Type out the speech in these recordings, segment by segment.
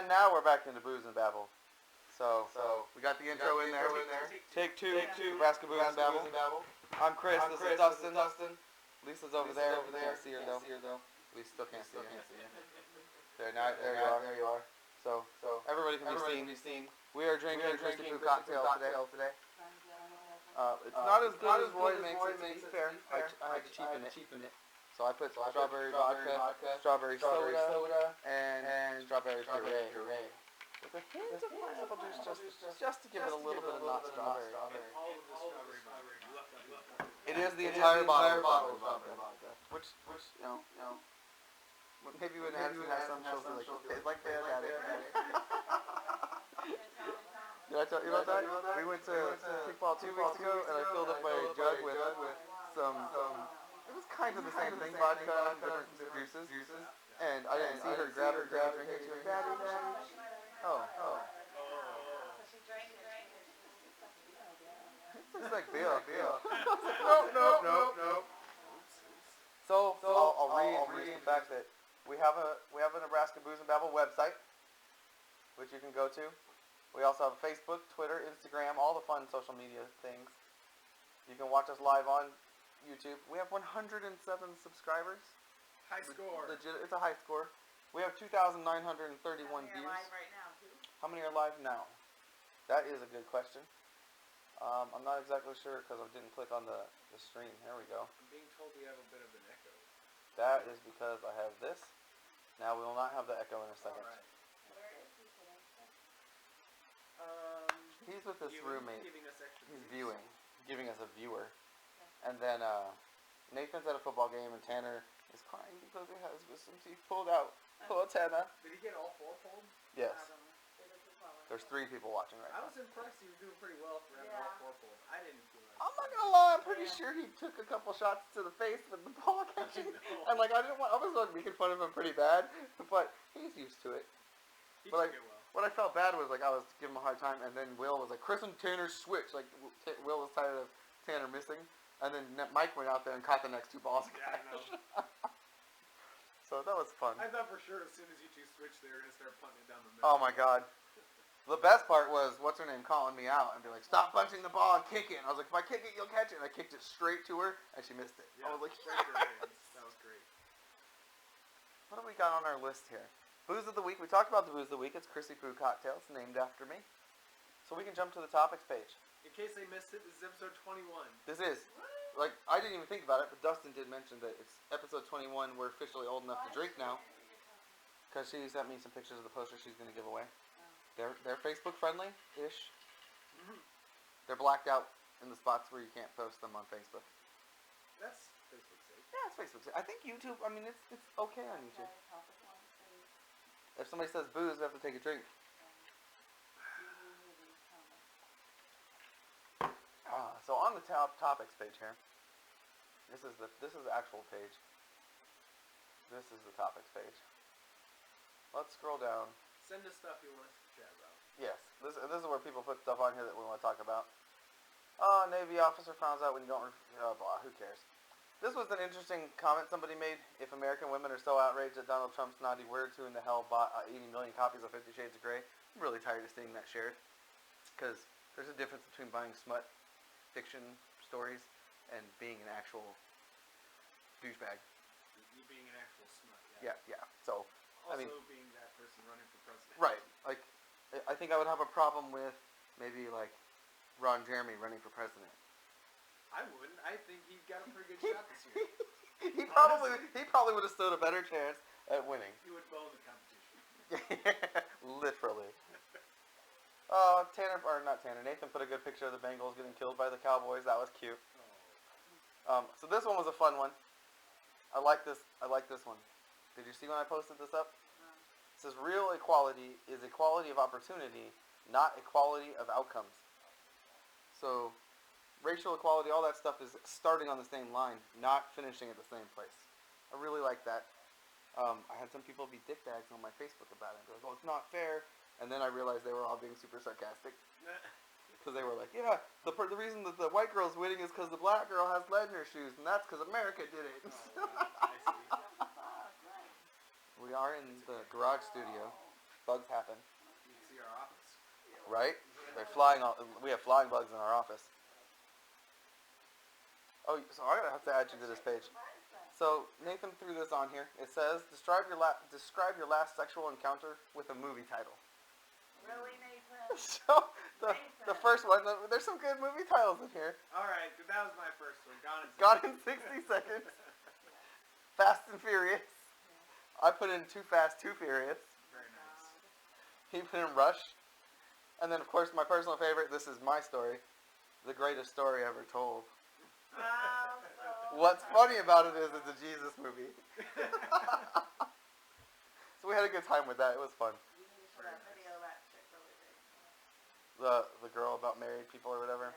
And now we're back into Booze and Babel. So we got the intro in there. Take two, Nebraska Booze and Babel. I'm Chris, this is Dustin. Lisa's over there. You can't see her though. We still can't see her. There you are. So everybody can be seen. We are drinking Christy Poo cocktail today. It's not as good as Roy makes it, to be fair. I had to cheapen it. So I put strawberry vodka, strawberry soda, and strawberry puree. With a hint of pineapple juice, just to give it a little bit of not strawberry. It is the entire bottle of vodka. Which maybe when Addison has some, she'll be like, tastes like that, Daddy. Did I tell you about that? We went to kickball 2 weeks ago, and I filled up my jug with some. It was kind of the same thing, vodka and different juices. And I didn't see her grab it, drink it. She was, Daddy. Oh. It tastes like beer. No. So I'll read the fact that we have a Nebraska Booze and Babel website, which you can go to. We also have Facebook, Twitter, Instagram, all the fun social media things. You can watch us live on YouTube. We have 107 subscribers. High score. Legit, it's a high score. We have 2,931 views. Live right now, too. How many are live now? That is a good question. I'm not exactly sure because I didn't click on the stream. Here we go. I'm being told we have a bit of an echo. That is because I have this. Now we will not have the echo in a second. All right. Where is he today? He's with his roommate. He's views. giving us a viewer. And then Nathan's at a football game, and Tanner is crying because he has wisdom teeth pulled out. Poor Tanner. Did he get all 4 pulled? Yes. There's 3 people watching right now. I was impressed. He was doing pretty well for having all 4 pulled. I didn't do it. I'm not gonna lie. I'm pretty sure he took a couple shots to the face with the ball catching, and I was making fun of him pretty bad, but he's used to it. He took it well. What I felt bad was, I was giving him a hard time, and then Will was like, Chris and Tanner switch. Will was tired of Tanner missing, and then Mike went out there and caught the next 2 balls. Yeah, I know. So that was fun. I thought for sure as soon as you 2 switched, they were going to start punting it down the middle. Oh my God. The best part was, what's-her-name calling me out and be like, stop punching the ball and kick it. And I was like, if I kick it, you'll catch it. And I kicked it straight to her, and she missed it. Yeah, I was like, straight to her hands. That was great. What do we got on our list here? Booze of the week. We talked about the booze of the week. It's Christy Poo cocktails, named after me. So we can jump to the topics page. In case they missed it, this is episode 21. This is. I didn't even think about it, but Dustin did mention that it's episode 21. We're officially old enough to drink now. Because she sent me some pictures of the poster she's going to give away. They're Facebook friendly-ish. Mm-hmm. They're blacked out in the spots where you can't post them on Facebook. That's Facebook safe. Yeah, it's Facebook safe. I think YouTube, it's okay on YouTube. If somebody says booze, we have to take a drink. So on the topics page here, this is the actual page. This is the topics page. Let's scroll down. Send us stuff you want us to chat about. Yes, this is where people put stuff on here that we want to talk about. Navy officer finds out when you don't. Blah. Who cares? This was an interesting comment somebody made. If American women are so outraged at Donald Trump's naughty words, who in the hell bought 80 million copies of 50 Shades of Grey? I'm really tired of seeing that shared. Because there's a difference between buying smut fiction stories and being an actual douchebag. You being an actual smut, Yeah. So, also being that person running for president. Right. I think I would have a problem with maybe, Ron Jeremy running for president. I wouldn't. I think he got a pretty good shot this year. He probably would have stood a better chance at winning. He would bone the competition. Literally. Nathan put a good picture of the Bengals getting killed by the Cowboys. That was cute. So this one was a fun one. I like this one. Did you see when I posted this up? It says real equality is equality of opportunity, not equality of outcomes. So racial equality, all that stuff is starting on the same line, not finishing at the same place. I really like that. I had some people be dickbags on my Facebook about it. They're like, oh, it's not fair. And then I realized they were all being super sarcastic. Because they were like, yeah, the reason that the white girl's winning is because the black girl has lead in her shoes, and that's because America did it. I see. We are in the garage studio. bugs happen. You can see our office. Right? They're flying. We have flying bugs in our office. Oh, so I'm gonna have to add you to this page. So Nathan threw this on here. It says, describe your last sexual encounter with a movie title. Really, Nathan? So the first one, there's some good movie titles in here. All right, that was my first one. Gone in 60 Seconds. Fast and Furious. I put in Too Fast, Too Furious. Very nice. He put in Rush. And then, of course, my personal favorite, this is my story. The greatest story ever told. What's funny about it is it's a Jesus movie. So we had a good time with that. It was fun. You need to show that video of that chick really big. The girl about married people or whatever.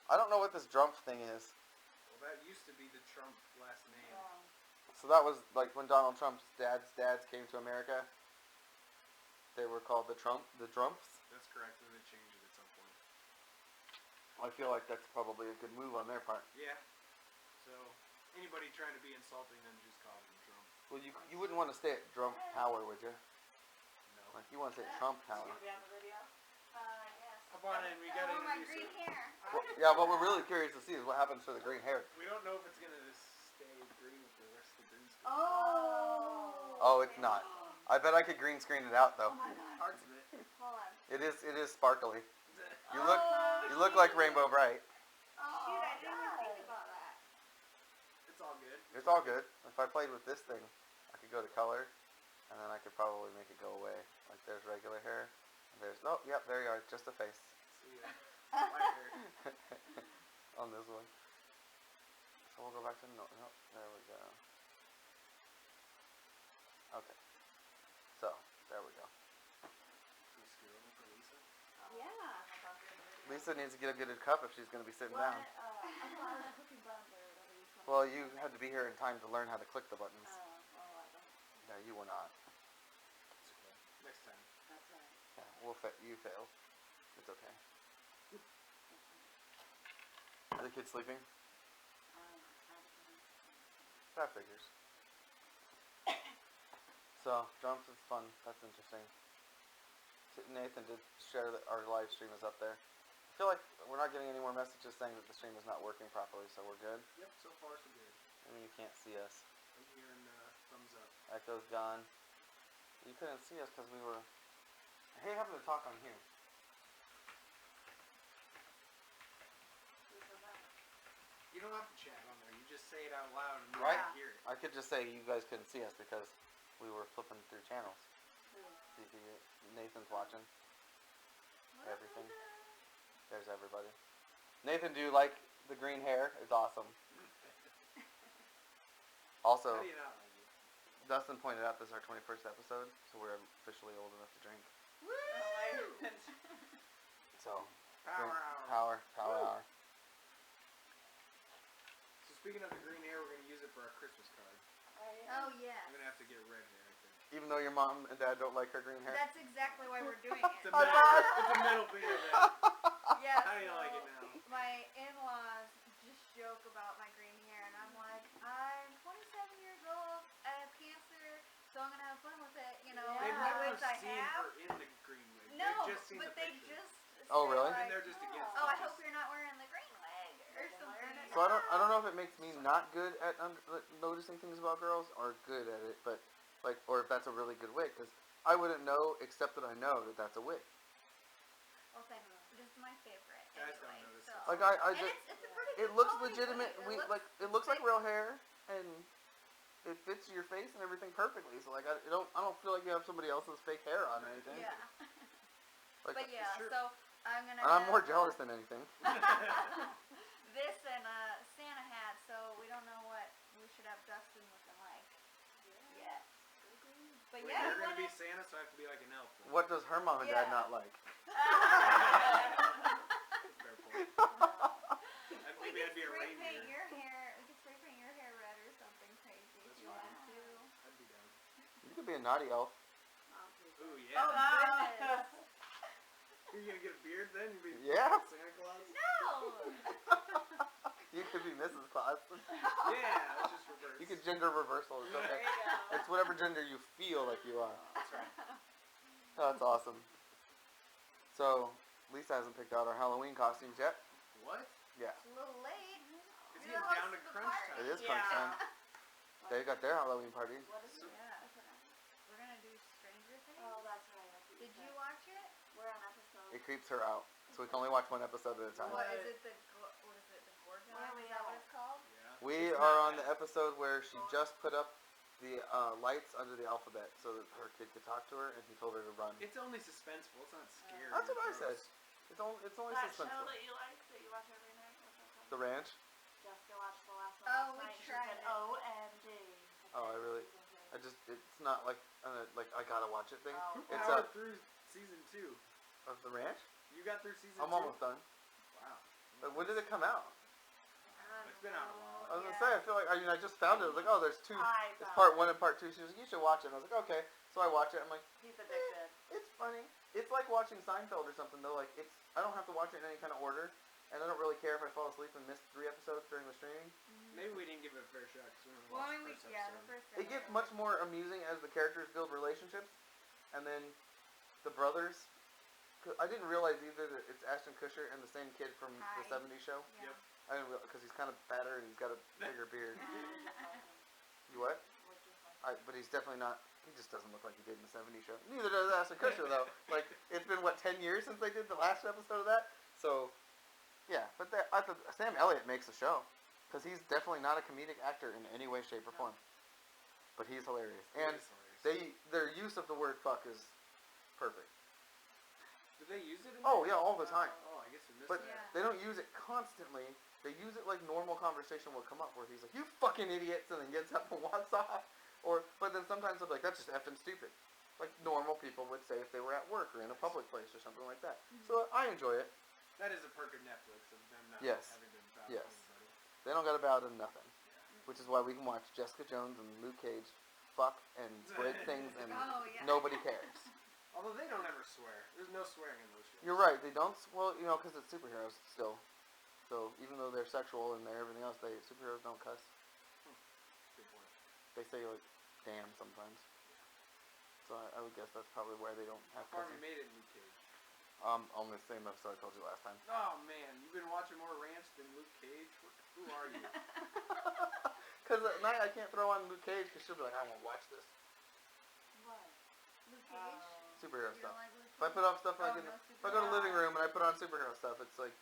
I don't know what this Drumpf thing is. Well, that used to be the Trump last name. So that was like when Donald Trump's dads came to America. They were called the Drumps. That's correct, and they changed it at some point. I feel like that's probably a good move on their part. Yeah. So, anybody trying to be insulting them just call them Trump. Well, you wouldn't want to stay at Trump Tower, would you? No. Like you want to stay at Trump Tower. You gonna be on the video? Yes. Come on in, we gotta my introduce green her. hair. Well, yeah, what we're really curious to see is what happens to the green hair. We don't know if it's gonna stay green with the rest of the green screen. Oh, it's not. I bet I could green screen it out though. Oh my god. Parts of it. Hold on. It is sparkly. You look like Rainbow Bright. Shoot, I didn't even think about that. It's all good. It's all good. If I played with this thing, I could go to color, and then I could probably make it go away. Like there's regular hair. And there's yep, there you are, just a face. See ya. White hair. On this one. So we'll go back to no, there we go. Okay. So there we go. Can we screw over for Lisa? Yeah. Lisa needs to get a good cup if she's going to be sitting down. I thought I was cooking buns or whatever you call it. Well, you had to be here in time to learn how to click the buttons. I don't. No, you were not. It's okay. Next time. That's right. Yeah, you failed. It's okay. Are the kids sleeping? That figures. So, jumps is fun. That's interesting. Nathan did share that our live stream is up there. I feel like we're not getting any more messages saying that the stream is not working properly, so we're good. Yep, so far so good. I mean, you can't see us. I'm hearing thumbs up. Echo's gone. You couldn't see us because we were... Hey, having to talk on here. You don't have to chat on there. You just say it out loud and Right? can hear it. I could just say you guys couldn't see us because we were flipping through channels. See if Nathan's watching. Everything. There's everybody. Nathan, do you like the green hair? It's awesome. Also, How do you not like it? Dustin pointed out this is our 21st episode, so we're officially old enough to drink. So, Power hour. Power hour. So speaking of the green hair, we're going to use it for our Christmas card. Oh, yes. I'm going to have to get red hair, I think. Even though your mom and dad don't like her green hair. That's exactly why we're doing It's it. a middle finger then. Yes. How do you like it now? My in-laws just joke about my green hair, and I'm like, I'm 27 years old, I have cancer, so I'm gonna have fun with it, you know. They've I never wish I seen have. her in the green wig. No, They've just seen but the they picture. just. Oh, say, really? like, And they're just against oh, I it. hope you're not wearing the green wig or something. So I don't know if it makes me not good at noticing things about girls or good at it, but like, or if that's a really good wig, because I wouldn't know except that I know that that's a wig. Well, thank you. This is my favorite. Guys don't Anyway, notice so. it. Like I And just, it's a pretty it good looks quality legitimate. wig. It looks like real hair, and it fits your face and everything perfectly. So like I don't feel like you have somebody else's fake hair on or anything. Yeah. Like, But yeah, Sure. so I'm gonna. I'm have, more jealous than anything. This and a Santa hat, so we don't know what we should have Dustin looking like. Yes. But Wait, yeah, you're we going to be wanted. Santa, so I have to be like an elf. Then. What does her mom and dad Yeah. not like? Fair point. We Maybe could I'd be a spray paint reindeer. your hair. We could spray paint your hair red or something crazy if That's you fine. want to. I'd be down. You could be a naughty elf. Ooh, yeah. Oh goodness! You're going to get a beard then? You'll be Yeah. Santa Claus? No! You could be Mrs. Claus. Yeah, let's just reverse. You could gender reversal. It's There okay. you go. It's whatever gender you feel like you are. That's right. That's awesome. So, Lisa hasn't picked out our Halloween costumes yet. What? Yeah. It's a little late. It's You're getting the down host to of the crunch party. time. It is crunch time. They got their Halloween party. What is it? Yeah. What's it on? We're gonna do Stranger Things. Oh, that's right. I think Did it's you that. watch it? We're on episode. It creeps her out, so we can only watch one episode at a time. What is it? What is it? The Gorgon? Where are we Is that what at? it's called? Yeah. We It's are not on the bad. episode where she just put up the lights under the alphabet so that her kid could talk to her, and he told her to run. It's only suspenseful. It's not scary. That's what I or said. gross. It's only That show suspenseful. that you like, that you watch every night. What's that called? The Ranch. Jessica watched the last one Oh, last we night. She tried said, it. "OMG." Oh, I really- It's not like I gotta watch it thing. Oh, You It's powered through season 2. of the Ranch. You got through season 2? I'm almost done. Wow. But when did it come out? It's been out a while. I was gonna say, I feel like I just found it. I was like, oh, there's two. I It's found part 1 and part 2. She was like, you should watch it. And I was like, okay. So I watch it. I'm like, He's addicted. it's funny. It's like watching Seinfeld or something though. Like I don't have to watch it in any kind of order, and I don't really care if I fall asleep and miss 3 episodes during the streaming. Maybe we didn't give it a fair shot because we only Well, I watched mean, the first yeah, episode. the first. It gets episode. much more amusing as the characters build relationships, and then the brothers. 'Cause I didn't realize either that it's Ashton Kutcher and the same kid from the Hi. '70s show. Yeah. Yep. I didn't realize because he's kind of fatter and he's got a bigger beard. You what? But he's definitely not. He just doesn't look like he did in the '70s show. Neither does Ashton Kutcher though. Like it's been what 10 years since they did the last episode of that. So, yeah. But I thought Sam Elliott makes the show because he's definitely not a comedic actor in any way, shape, or form. But he's hilarious, It and is hilarious. their use of the word "fuck" is perfect. Did they use it in Oh there? yeah, all the time. Oh, I guess we missed But that. Yeah. they don't use it constantly. They use it like normal conversation will come up where he's like, "You fucking idiots," and then gets up and walks off. But then sometimes they'll be like, "That's just effing stupid," like normal people would say if they were at work or in a public place or something like that. So I enjoy it. That is a perk of Netflix of them not Yes. having to bow Yes. to anybody. They don't got to bow to nothing, which is why we can watch Jessica Jones and Luke Cage fuck and break things and Oh, yeah. nobody cares. Although they don't ever swear. There's no swearing in those shows. You're right. They don't. Well, because it's superheroes still. So even though they're sexual and they're everything else, superheroes don't cuss. Good point. They say like "damn" sometimes. So I would guess that's probably why they don't How have far have cussing. you made it in Luke Cage? On the same episode I told you last time. Oh man, you've been watching more Ranch than Luke Cage? Who are you? Because at night I can't throw on Luke Cage because she'll be like, I won't watch this What? Luke Cage. superhero You stuff. don't like Luke If I Cage? put on stuff like Oh, in, no if I go to the living superhero. room and I put on superhero stuff, it's like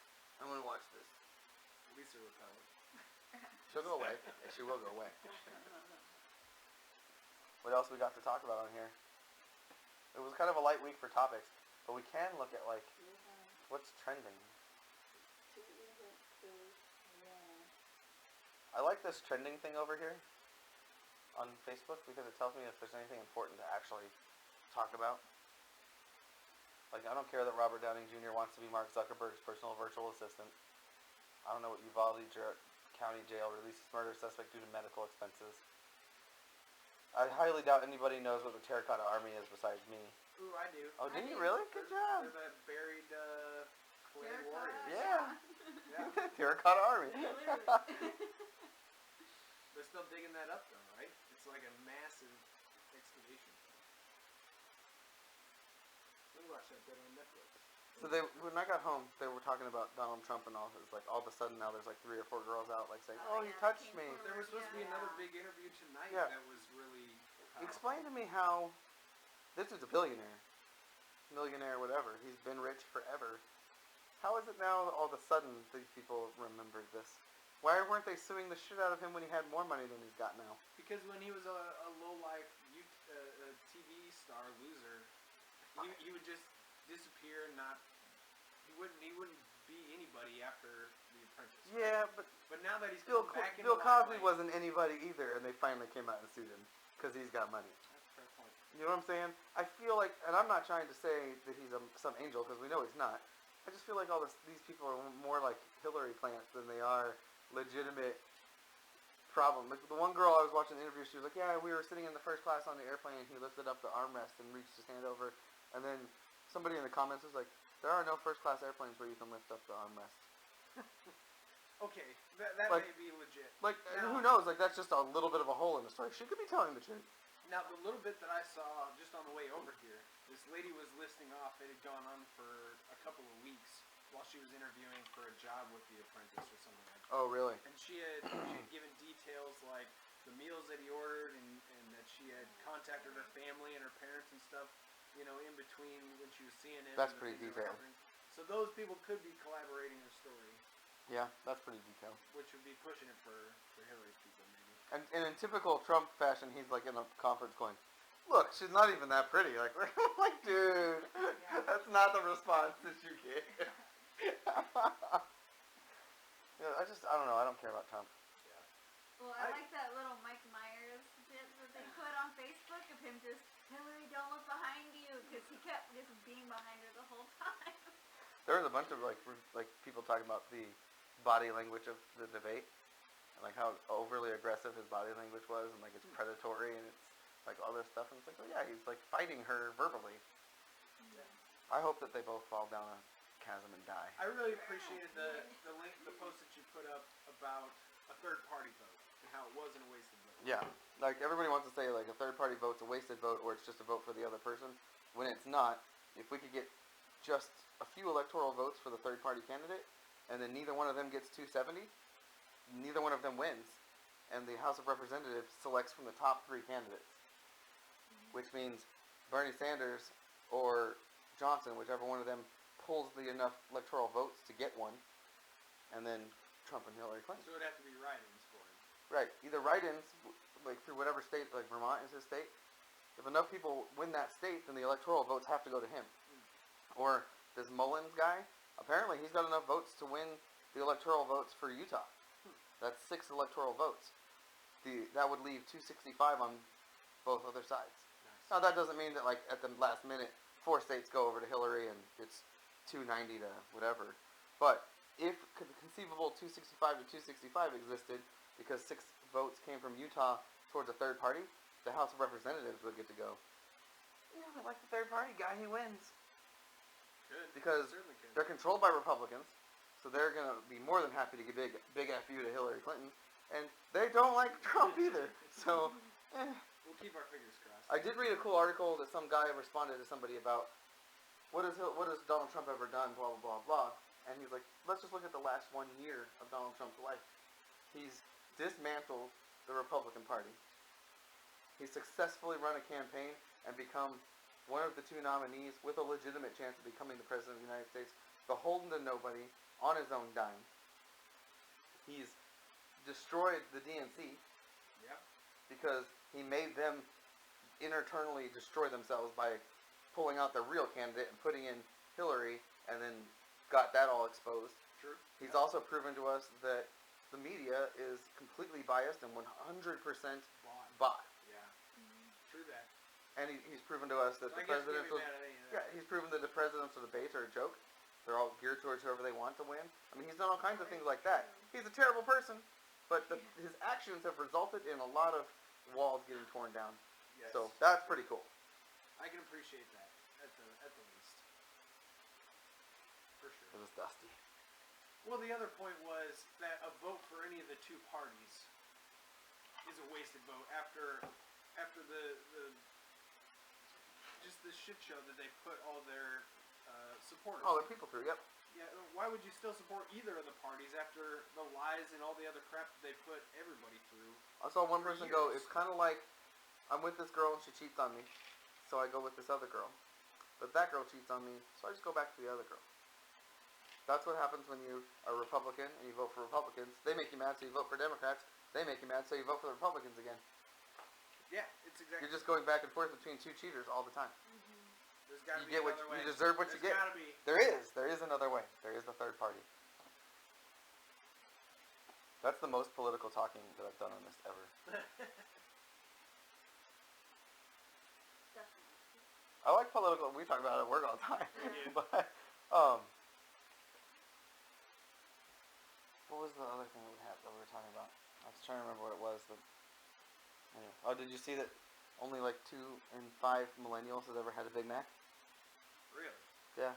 I'm gonna watch this. Lisa repelled. She'll go away. And she will go away. What else we got to talk about on here? It was kind of a light week for topics, but we can look at like what's trending. I like this trending thing over here on Facebook because it tells me if there's anything important to actually talk about. Like, I don't care that Robert Downing Jr. wants to be Mark Zuckerberg's personal virtual assistant. I don't know what Uvalde County Jail releases murder suspect due to medical expenses. I highly doubt anybody knows what the Terracotta Army is besides me. Ooh, I do. Oh, I do you do. really? Good job. They're that buried clay Terracotta? warriors. Yeah. Yeah. Terracotta Army. They're still digging that up though, right? It's like a massive excavation. We watched that bit on Netflix. So when I got home, they were talking about Donald Trump and all. It was like all of a sudden now there's like 3 or 4 girls out like saying, Oh, "Oh, he yeah, touched came me." forward. There was supposed to be Yeah. another big interview tonight Yeah. that was really powerful. Explain to me how this is a billionaire, millionaire, whatever. He's been rich forever. How is it now all of a sudden these people remembered this? Why weren't they suing the shit out of him when he had more money than he's got now? Because when he was a low-life TV star loser, he would just disappear and not. He wouldn't be anybody after The Apprentice. Right? Yeah, but But now that he's Bill come back in Cosby limelight- wasn't anybody either, and they finally came out and sued him because he's got money. That's a fair point. You know what I'm saying? I feel like, and I'm not trying to say that he's some angel because we know he's not. I just feel like these people are more like Hillary plants than they are legitimate problem. Like the one girl I was watching the interview, she was like, "Yeah, we were sitting in the first class on the airplane, and he lifted up the armrest and reached his hand over," and then somebody in the comments was like, "There are no first class airplanes where you can lift up the armrest." Okay, that Like- may be legit. Like, No. who knows? Like that's just a little bit of a hole in the story. She could be telling the truth. Now, the little bit that I saw just on the way over here, this lady was listing off. It had gone on for a couple of weeks while she was interviewing for a job with The Apprentice or something like that. Oh, really? And she had given details like the meals that he ordered and that she had contacted her family and her parents and stuff, you know, in between when she was seeing him. That's and the pretty things that were detailed. happening. So those people could be collaborating her story, Yeah, that's pretty detailed. which would be pushing it for Hillary's people, maybe. And in typical Trump fashion, he's like in a conference going, "Look, she's not even that pretty." Like, like, dude, that's not the response that you get. Yeah, I don't know. I don't care about Trump. Well, I like that little Mike Myers bit that they put on Facebook of him just, Hillary, don't look behind you, because he kept just being behind her the whole time. There was a bunch of like people talking about the body language of the debate, and like how overly aggressive his body language was, and like it's predatory and it's like all this stuff. And it's like, oh yeah, he's like fighting her verbally. I hope that they both fall down a chasm and die. I really appreciated the link, the post that you put up about a third party vote and how it wasn't a wasted vote. Yeah, like everybody wants to say like a third party vote's a wasted vote or it's just a vote for the other person, when it's not. If we could get just a few electoral votes for the third party candidate, and then neither one of them gets 270, neither one of them wins, and the House of Representatives selects from the top 3 candidates, which means Bernie Sanders or Johnson, whichever one of them pulls the enough electoral votes to get one, and then Trump and Hillary Clinton. So it would have to be write-ins for him. Right, either write-ins, like through whatever state, like Vermont is his state. If enough people win that state, then the electoral votes have to go to him. Or this Mullins guy, apparently he's got enough votes to win the electoral votes for Utah. That's 6 electoral votes. That would leave 265 on both other sides. Nice. Now that doesn't mean that like at the last minute 4 states go over to Hillary and it's 290 to whatever. But if conceivable 265 to 265 existed because 6 votes came from Utah towards a third party, the House of Representatives would get to go, yeah, I like the third party guy, he wins. Good. Because Certainly could. they're controlled by Republicans, so they're going to be more than happy to give big FU to Hillary Clinton, and they don't like Trump either. So, We'll keep our fingers crossed. I did read a cool article that some guy responded to somebody about, what has Donald Trump ever done, blah, blah, blah, blah. And he's like, let's just look at the last 1 year of Donald Trump's life. He's dismantled the Republican Party. He's successfully run a campaign and become one of the 2 nominees with a legitimate chance of becoming the President of the United States, beholden to nobody, on his own dime. He's destroyed the DNC. Yep. Because he made them internally destroy themselves by pulling out the real candidate and putting in Hillary, and then got that all exposed. True. He's also proven to us that the media is completely biased and 100% bought. Yeah. True that. And he's proven to us that So the I guess we can't presidential... be mad at any of that. Yeah, he's proven that the presidential debates are a joke. They're all geared towards whoever they want to win. I mean, he's done all kinds of things like that. He's a terrible person, but his actions have resulted in a lot of walls getting torn down. Yes. So that's pretty cool. I can appreciate that at the least. For sure. It was Dusty. Well, the other point was that a vote for any of the 2 parties is a wasted vote after the just the shit show that they put all their supporters. Oh, they're people through, yep. Yeah, why would you still support either of the parties after the lies and all the other crap that they put everybody through? I saw one For person go, years. it's kind of like, I'm with this girl and she cheats on me, so I go with this other girl. But that girl cheats on me, so I just go back to the other girl. That's what happens when you are a Republican and you vote for Republicans. They make you mad, so you vote for Democrats. They make you mad, so you vote for the Republicans again. Yeah, it's exactly. You're just going back and forth between 2 cheaters all the time. There's gotta You be get what another way. you deserve what you There's get. gotta be. There is another way. There is the third party. That's the most political talking that I've done on this ever. I like political. We talk about it at work all the time. Yeah. But what was the other thing that we were talking about? I was trying to remember what it was. But anyway. Oh, did you see that only like 2 in 5 millennials has ever had a Big Mac? Really? Yeah.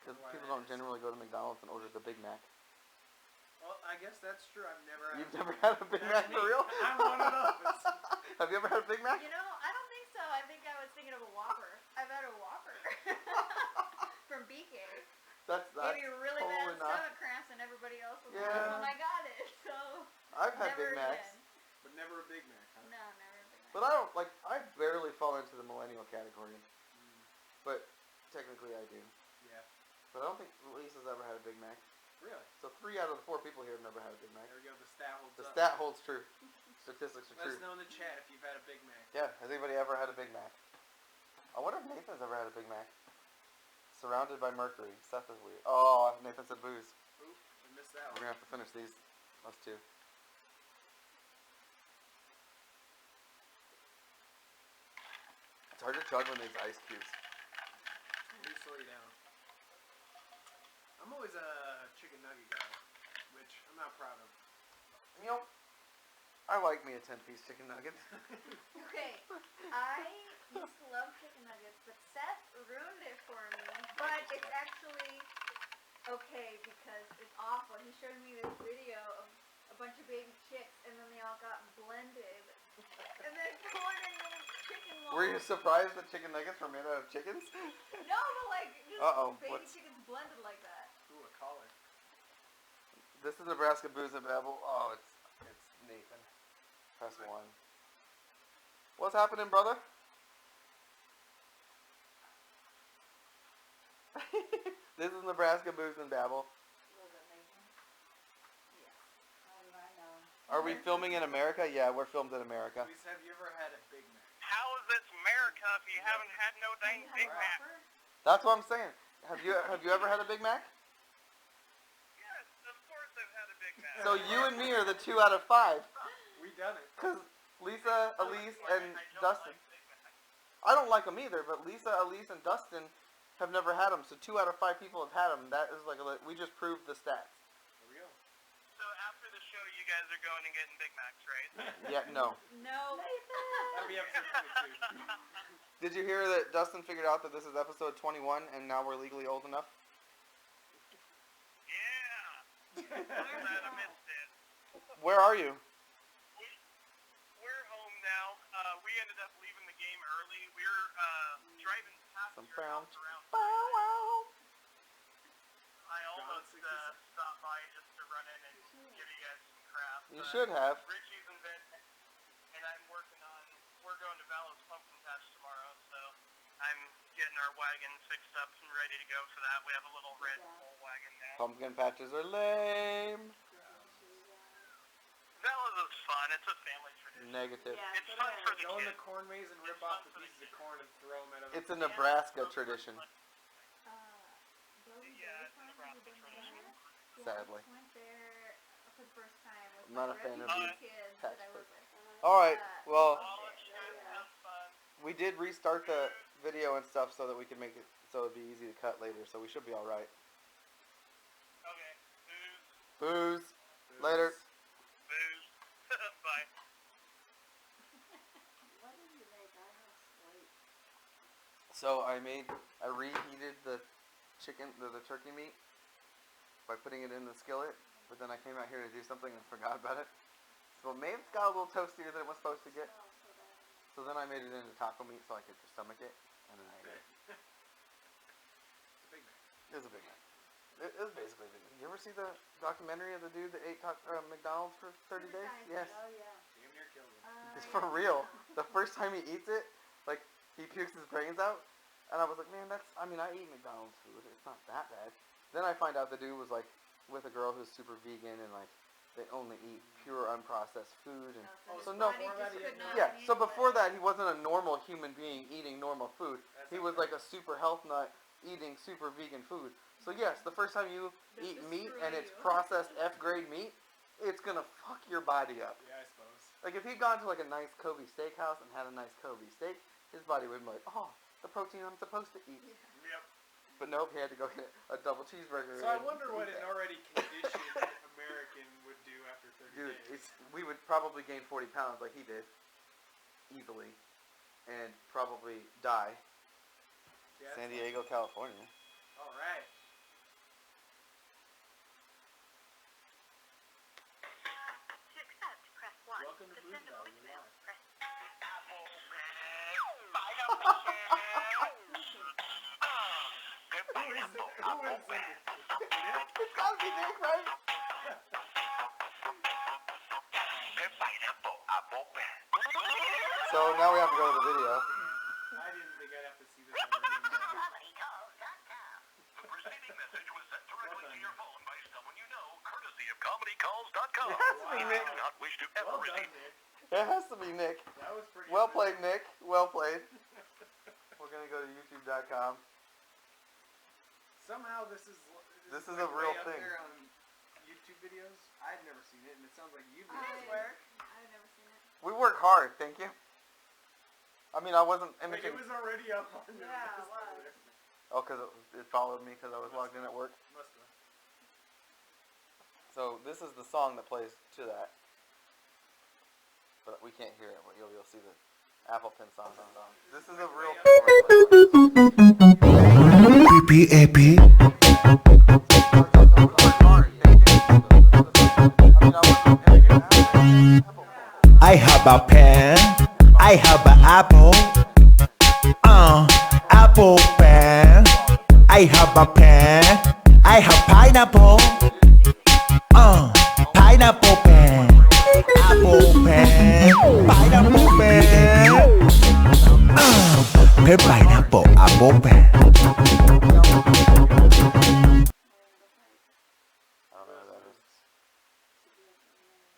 Because Why people that don't is. generally go to McDonald's and order the Big Mac. Well, I guess that's true. I've never had You've never had a Big Mac That's for me. real? I'm one of those. Have you ever had a Big Mac? You know, I don't think so. I think I was thinking of a Whopper. I've had a Whopper from BK. That's Gave me really bad totally not. stomach cramps, and everybody else was Yeah. like, when I got it. So I've had never Big Macs. again. But never a Big Mac, huh? No, never a Big Mac. But I don't, like, I barely fall into the millennial category. Mm, But technically I do. yeah. But I don't think Elisa's ever had a Big Mac. Really? So 3 out of the 4 people here have never had a Big Mac. There we go. The stat holds The up. stat holds true. Statistics are Let true. us know in the chat if you've had a Big Mac. Yeah, has anybody ever had a Big Mac? I wonder if Nathan's ever had a Big Mac. Surrounded by mercury. Seth is weird. Oh, Nathan said booze. Oop, I missed that We're one. gonna have to finish these. Us two. It's hard to chug when there's ice cubes. Let me slow you down. I'm always a chicken nugget guy, which I'm not proud of. You know, I like me a 10-piece chicken nugget. Okay, I used to love chicken nuggets, but Seth ruined it for me. But it's actually okay because it's awful. He showed me this video of a bunch of baby chicks, and then they all got blended, and then poured into the chicken walls. Were you surprised that chicken nuggets were made out of chickens? No, but like just baby What's- chickens blended like that. Ooh, a collar. This is Nebraska Booze and Babel. Oh, it's Nathan. Press 1. What's happening, brother? This is Nebraska Booze and Babel. Was it Nathan? Yes. How did I know? Are we filming in America? Yeah, we're filmed in America. Elyse, have you ever had a Big Mac? How is this America if you haven't had no dang You Big had a Mac? Whopper? That's what I'm saying. Have you ever had a Big Mac? Yes, of course I've had a Big Mac. So you and me are the 2 out of 5. We done it. Cause Lisa, Elyse, and I don't Dustin. like Big Mac. I don't like them either, but Lisa, Elyse, and Dustin have never had them. So 2 out of 5 people have had them. That is like we just proved the stats. There we go. So after the show, you guys are going and getting Big Macs, right? Yeah, no. No. That'll be episode 22. Did you hear that Dustin figured out that this is episode 21 and now we're legally old enough? Yeah. I'm glad I missed it. Where are you? We're home now. We ended up leaving the game early. We were driving past Some your brown. house around. Bow wow. I almost 66. stopped by just to run in and give you guys some crap. You but should have. Richie's in bed, and we're going to Vallo's Pumpkin Patch tomorrow, so I'm getting our wagon fixed up and ready to go for that. We have a little red bull wagon now. Pumpkin patches are lame. Vallo's is fun. It's a family tradition. Negative. Yeah, It's so fun for the Go in kids. the corn maze and rip off the pieces of corn and throw them at other It's a people. Nebraska tradition. Yeah, it's a Nebraska tradition. Sadly. I went there for the first time with I'm not my a fan of refugee these kids patch that I work purses. with. Alright, well, All the kids have fun. we did restart the video and stuff so that we could make it so it'd be easy to cut later, so we should be alright. Okay. Booze. Booze. Later. Booze. Bye. What did you make? I have sleep. So I reheated the chicken, the turkey meat by putting it in the skillet, but then I came out here to do something and forgot about it. So it may have got a little toastier than it was supposed to get. Oh, so bad. So then I made it into taco meat so I could stomach it, and then I ate it. It's a Big Mac. It was a Big Mac. It was basically a Big Mac. You ever see the documentary of the dude that ate McDonald's for 30 days? Yes. Oh, yeah. Damn near killed him. It's for real. The first time he eats it, like, he pukes his brains out. And I was like, man, I eat McDonald's food. It's not that bad. Then I find out the dude was, like, with a girl who's super vegan and, like, they only eat pure unprocessed food. And Oh, so so no, before that he had no- yeah, so before that he wasn't a normal human being eating normal food. That's He not was fair. like a super health nut eating super vegan food. So yes, the first time you eat meat and it's processed F-grade meat, it's gonna fuck your body up. Yeah, I suppose. Like if he'd gone to like a nice Kobe steakhouse and had a nice Kobe steak, his body would be like, oh, the protein I'm supposed to eat. Yep. But nope, he had to go get a double cheeseburger. So I and wonder what eat an that. already conditioned American would do after 30 Dude, days. we would probably gain 40 pounds like he did, easily, and probably die. Yeah, San Diego, California. All right. To accept, press 1. Welcome to To Booze send a Valley, voicemail, live. press Apple Pen. It's gotta be Nick, right? The pineapple apple pen. So now we have to go to the video. I didn't think I'd have to see this ever again. The preceding message was sent directly to your phone by someone you know, courtesy of comedycalls.com. It has to be I Nick. do not wish to ever Well done, receive. Nick. It has to be Nick. That was pretty Well impressive. played, Nick. Well played. We're gonna go to YouTube.com. Somehow this is This is like a real way up thing. there on YouTube videos. I've never seen it, and it sounds like you've I- never seen it. I've never seen it. We work hard, thank you. I mean, I wasn't Like, imaging. it was already up on your Yeah, list it was. over there. Oh, because it followed me because I was logged in at work. Must have. So this is the song that plays to that. But we can't hear it. But you'll see the Apple Pen song. This is a real Creepy AP. I have a pen. I have an apple. Apple pen. I have a pen. I have pineapple. Pineapple pen. Apple pen. Pineapple pen. pen pineapple apple pen. I don't know what that is.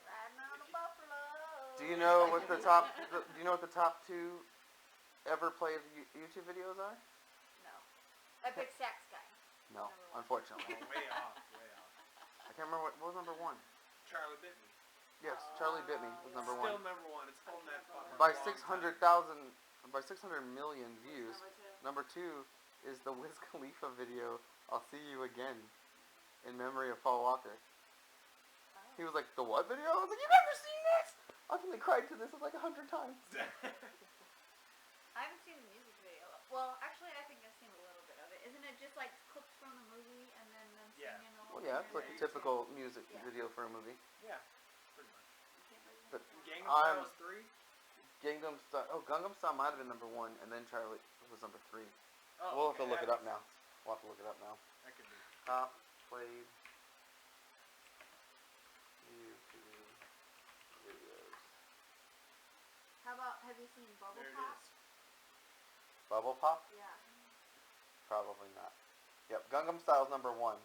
Riding on a buffalo. Do you know what the top? Do you know what the top 2 ever played YouTube videos are? No. Epic Sax Guy. No, unfortunately. Way off, way off. I can't remember what was number 1. Charlie Bit Me. Yes, Charlie Bit Me was number 1. Still number one. It's holding that fucker By a long 600,000, time. by 600 million views. Number 2 is the Wiz Khalifa video, "I'll See You Again," in memory of Paul Walker. He was like, "The what video?" I was like, "You've never seen this?" I've only cried to this like 100 times. I haven't seen the music video. Well, actually, I think I've seen a little bit of it. Isn't it just like clips from the movie and then them Yeah. singing all Well, yeah, it's like a together? typical music Yeah. video for a movie. Yeah, pretty much. But Gangnam I'm- Style is 3? Gangnam Style. Oh, Gangnam Style might have been number 1, and then Charlie was number 3. Oh, We'll have to okay, look it that up now. We'll have to look it up now. That could be. Top played YouTube videos. How about, have you seen Bubble There it Pop? is. Bubble Pop? Yeah. Probably not. Yep, Gangnam Style's number 1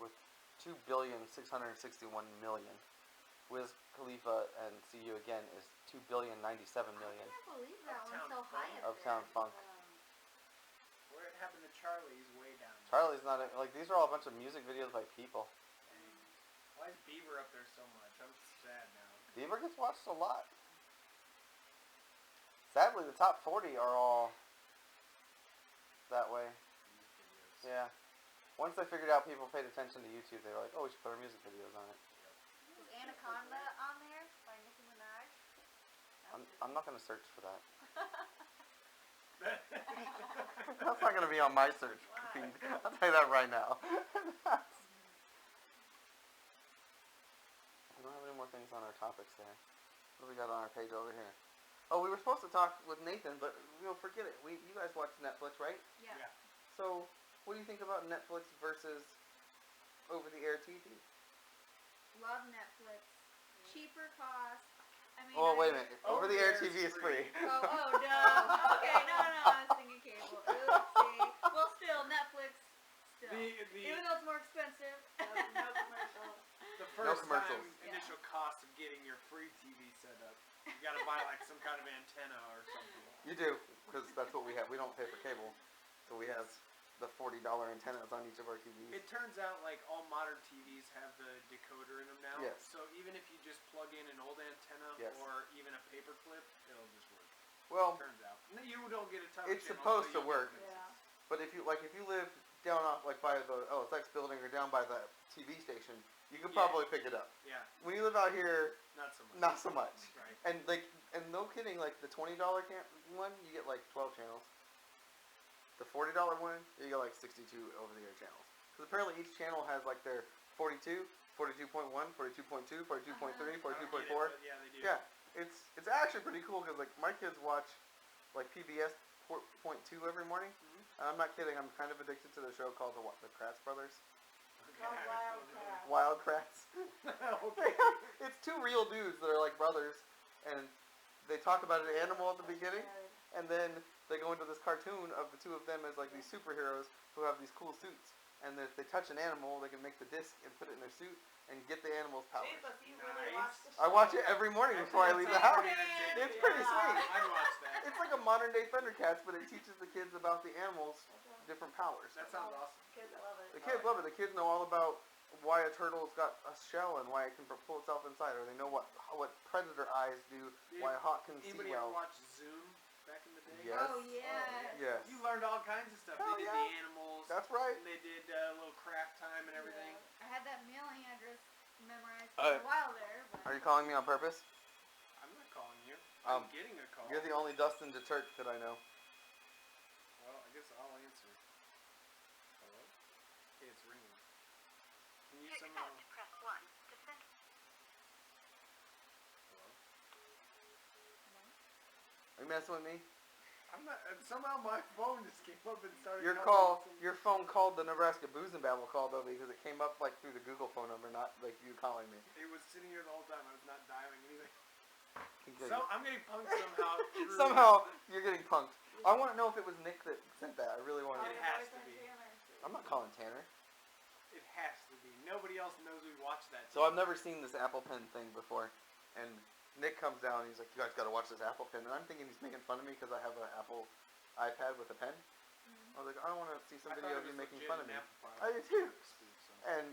with 2,661,000,000. Wiz Khalifa and See You Again is 2,097,000,000. I can't believe that Uptown one's so high up Uptown there. Funk. Where it happened to Charlie's way down there. Charlie's not like these are all a bunch of music videos by people. Why is Bieber up there so much? I'm sad now. Bieber gets watched a lot. Sadly, the top 40 are all that way. Music videos. Yeah. Once they figured out people paid attention to YouTube, they were like, "Oh, we should put our music videos on it." Is Anaconda on there by Nicki Minaj? I'm not gonna search for that. That's not gonna be on my search feed. I'll tell you that right now. We don't have any more things on our topics there. What do we got on our page over here? Oh, we were supposed to talk with Nathan, but we'll forget it. You guys watch Netflix, right? Yeah. Yeah. So, what do you think about Netflix versus over-the-air TV? Love Netflix. Cheaper cost. I mean, Oh, wait a I- minute. Over-the-air TV is free. Oh, duh. Okay, no, I was thinking cable. Oopsie. Well, still, Netflix, still. Even though it's more expensive. No commercials. The first commercials. time initial cost of getting your free TV set up, you gotta buy like some kind of antenna or something. You do, because that's what we have. We don't pay for cable, so we have the $40 antennas on each of our TVs. It turns out like all modern TVs have the decoder in them now. Yes. So even if you just plug in an old antenna Yes. or even a paper clip, it'll just work. Well, Turns out. No, you don't get a ton it's of channels, supposed but to you'll work. get mixes. Yeah. but if you live down off like by the LSX building or down by the TV station, you could Yeah. probably pick it up. Yeah, When you live out here, not so much. not so much. Right. And no kidding, like the $20 one, you get like 12 channels. The $40 one, you get like 62 over-the-air channels. Because apparently each channel has like their 42, 42.1, 42.2, 42.3, 42.4. Yeah, they do. Yeah, it's actually pretty cool because like my kids watch like PBS 4.2 every morning. And I'm not kidding. I'm kind of addicted to the show called the Kratz Brothers. Called Wildcat. Wild Kratz. Okay. It's two real dudes that are like brothers, and they talk about an animal at the beginning, and then they go into this cartoon of the two of them as like these superheroes who have these cool suits. And if they touch an animal, they can make the disc and put it in their suit and get the animal's powers. Jesus, you really Nice. watched the I watch it every morning before I leave the house. It's pretty sweet. I'd watch that. It's like a modern day Thundercats, but it teaches the kids about the animals' different powers. That sounds awesome. Kids love it. The kids love it. The kids know all about why a turtle's got a shell and why it can pull itself inside, or they know what predator eyes do, why a hawk can see Anybody ever well. watch Zoom back in the day? Yes. Oh yeah. Yes. You learned all kinds of stuff. Hell They did yeah. the animals. That's right. And they did a little craft time and everything. I had that mailing address memorized for a while there. But Are you calling me on purpose? I'm not calling you. I'm Um, getting a call. You're the only Dustin DeTurk that I know. Well, I guess I'll answer. Hello? Okay, it's ringing. Can you somehow... press 1 to send. Hello? Are you messing with me? I'm not... somehow my phone just came up and started... Your phone called the Nebraska Booze and Babel call though because it came up like through the Google phone number, not like you calling me. It was sitting here the whole time. I was not dialing anything. Continue. So I'm getting punked somehow. through- Somehow you're getting punked. I want to know if it was Nick that sent that. I really want to. It has to be. I'm not calling Tanner. It has to be. Nobody else knows we watched that. So I've never seen this Apple Pen thing before, and Nick comes down and he's like, "You guys got to watch this Apple Pen," and I'm thinking he's making fun of me because I have an Apple iPad with a pen. I was like, I don't want to see some I video thought of it you was making legit fun of an me. amplifier. I do too. Speak, so. And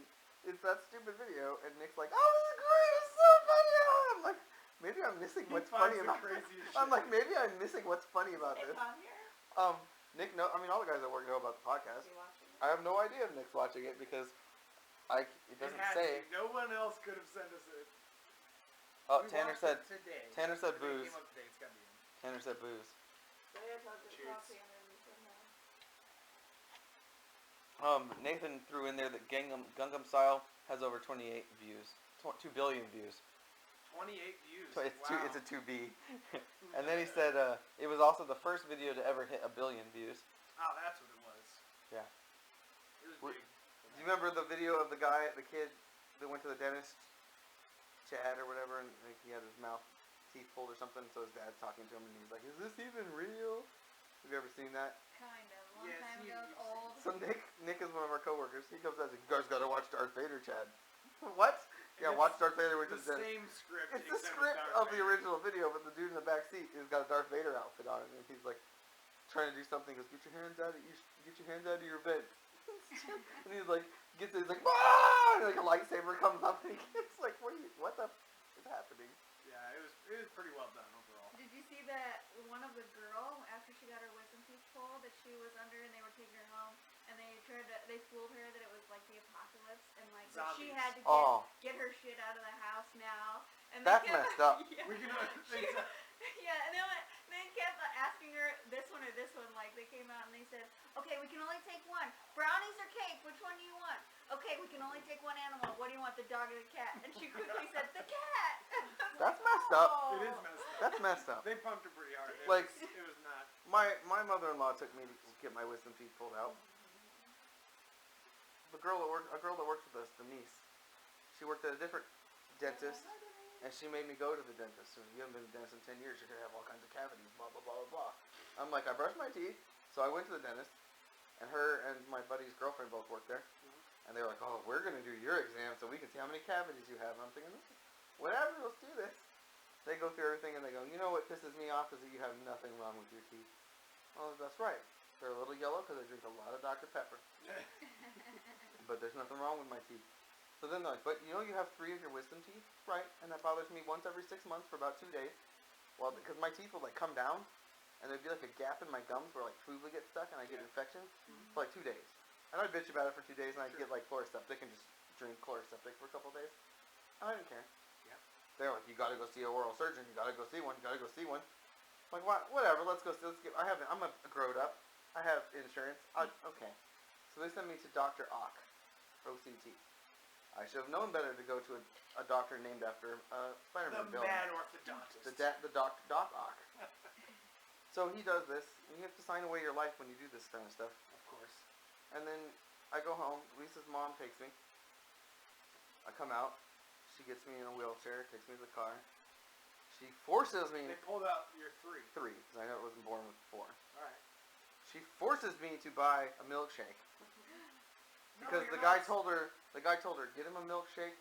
it's that stupid video, and Nick's like, "Oh, this is great! It's so funny!" I'm like, maybe I'm missing He what's finds funny the about craziest this. shit. I'm like, maybe I'm missing what's funny about It's this. on here? Nick, no, I mean all the guys at work know about the podcast. You watching it? I have no idea if Nick's watching it because it doesn't has say. to. No one else could have sent us it. Oh, We Tanner watched said. it today. Tanner said Today booze. Came up today. It's gotta be in. Tanner said booze. So I told you to Cheers. coffee and then you said no. Nathan threw in there that Gangnam Style has over 28 views, 2 billion views. 28 views. So it's wow. it's a 2B. And then he said it was also the first video to ever hit 1 billion views. Oh, that's what it was. Yeah. It was We're- big. Do you remember the video of the kid that went to the dentist, Chad or whatever, and like, he had his teeth pulled or something, so his dad's talking to him and he's like, "Is this even real?" Have you ever seen that? kind of. Long Yes, time you- ago. It's you've old. So Nick is one of our coworkers. He comes out and says, "You guys gotta watch Darth Vader, Chad." What? Yeah, And watch it's Darth Vader with The his dentist. same script. It's the except script with of Darth the Vader. original video, but the dude in the back seat has got a Darth Vader outfit on, and he's like trying to do something. He goes, "Get your hands out of your vent." And he's like, he's like, "Ah!" And like a lightsaber comes up, and it's like, what the is happening? Yeah, it was pretty well done overall. Did you see that one of the girl after she got her wisdom teeth pulled that she was under and they were taking her home and they fooled her that it was like the apocalypse and like that she Zombies. had to Oh, get her shit out of the house now. And That's they kept, messed up. Yeah. We can. Yeah, and they kept asking her this one or this one. Like they came out and they said, "Okay, we can only take one. Brownies or cake? Which one do you want? Okay, we can only take one animal. What do you want, the dog or the cat?" And she quickly said, "The cat." That's messed up. Oh. It is messed up. That's messed up. They pumped her pretty hard. It Like- was not. My mother-in-law took me to get my wisdom teeth pulled out. A girl that works with us, Denise, she worked at a different dentist, and she made me go to the dentist. So you haven't been to the dentist in 10 years, you're gonna have all kinds of cavities, blah blah blah blah blah. I'm like, I brushed my teeth, so I went to the dentist, and her and my buddy's girlfriend both worked there, and they were like, "Oh, we're gonna do your exam so we can see how many cavities you have." And I'm thinking, whatever, let's do this. They go through everything and they go, "You know what pisses me off is that you have nothing wrong with your teeth." Oh, that's right. They're a little yellow because I drink a lot of Dr. Pepper. But there's nothing wrong with my teeth. So then they're like, "But you know you have 3 of your wisdom teeth, right? And that bothers me once every 6 months for about 2 days." Well, because my teeth would like come down, and there'd be like a gap in my gums where like food would get stuck and I'd get infections for like 2 days. And I'd bitch about it for 2 days and I'd get like chloroseptic and just drink chloroseptic for a couple days. I didn't care. Yeah. They're like, "You gotta go see a oral surgeon. You gotta go see one. You gotta go see one." I'm like, what? Whatever. Let's go. I'm a grown up. I have insurance. Okay. So they sent me to Dr. Ock, OCT. I should have known better to go to a doctor named after The Spider-Man villain. mad orthodontist. The Doc Ock. So he does this, and you have to sign away your life when you do this kind of stuff. Of course. And then I go home. Lisa's mom takes me. I come out. She gets me in a wheelchair, takes me to the car. She forces me. They pulled out your 3. 3, because I know I wasn't born with 4. Alright. She forces me to buy a milkshake No, because you're the guy not. told her, get him a milkshake.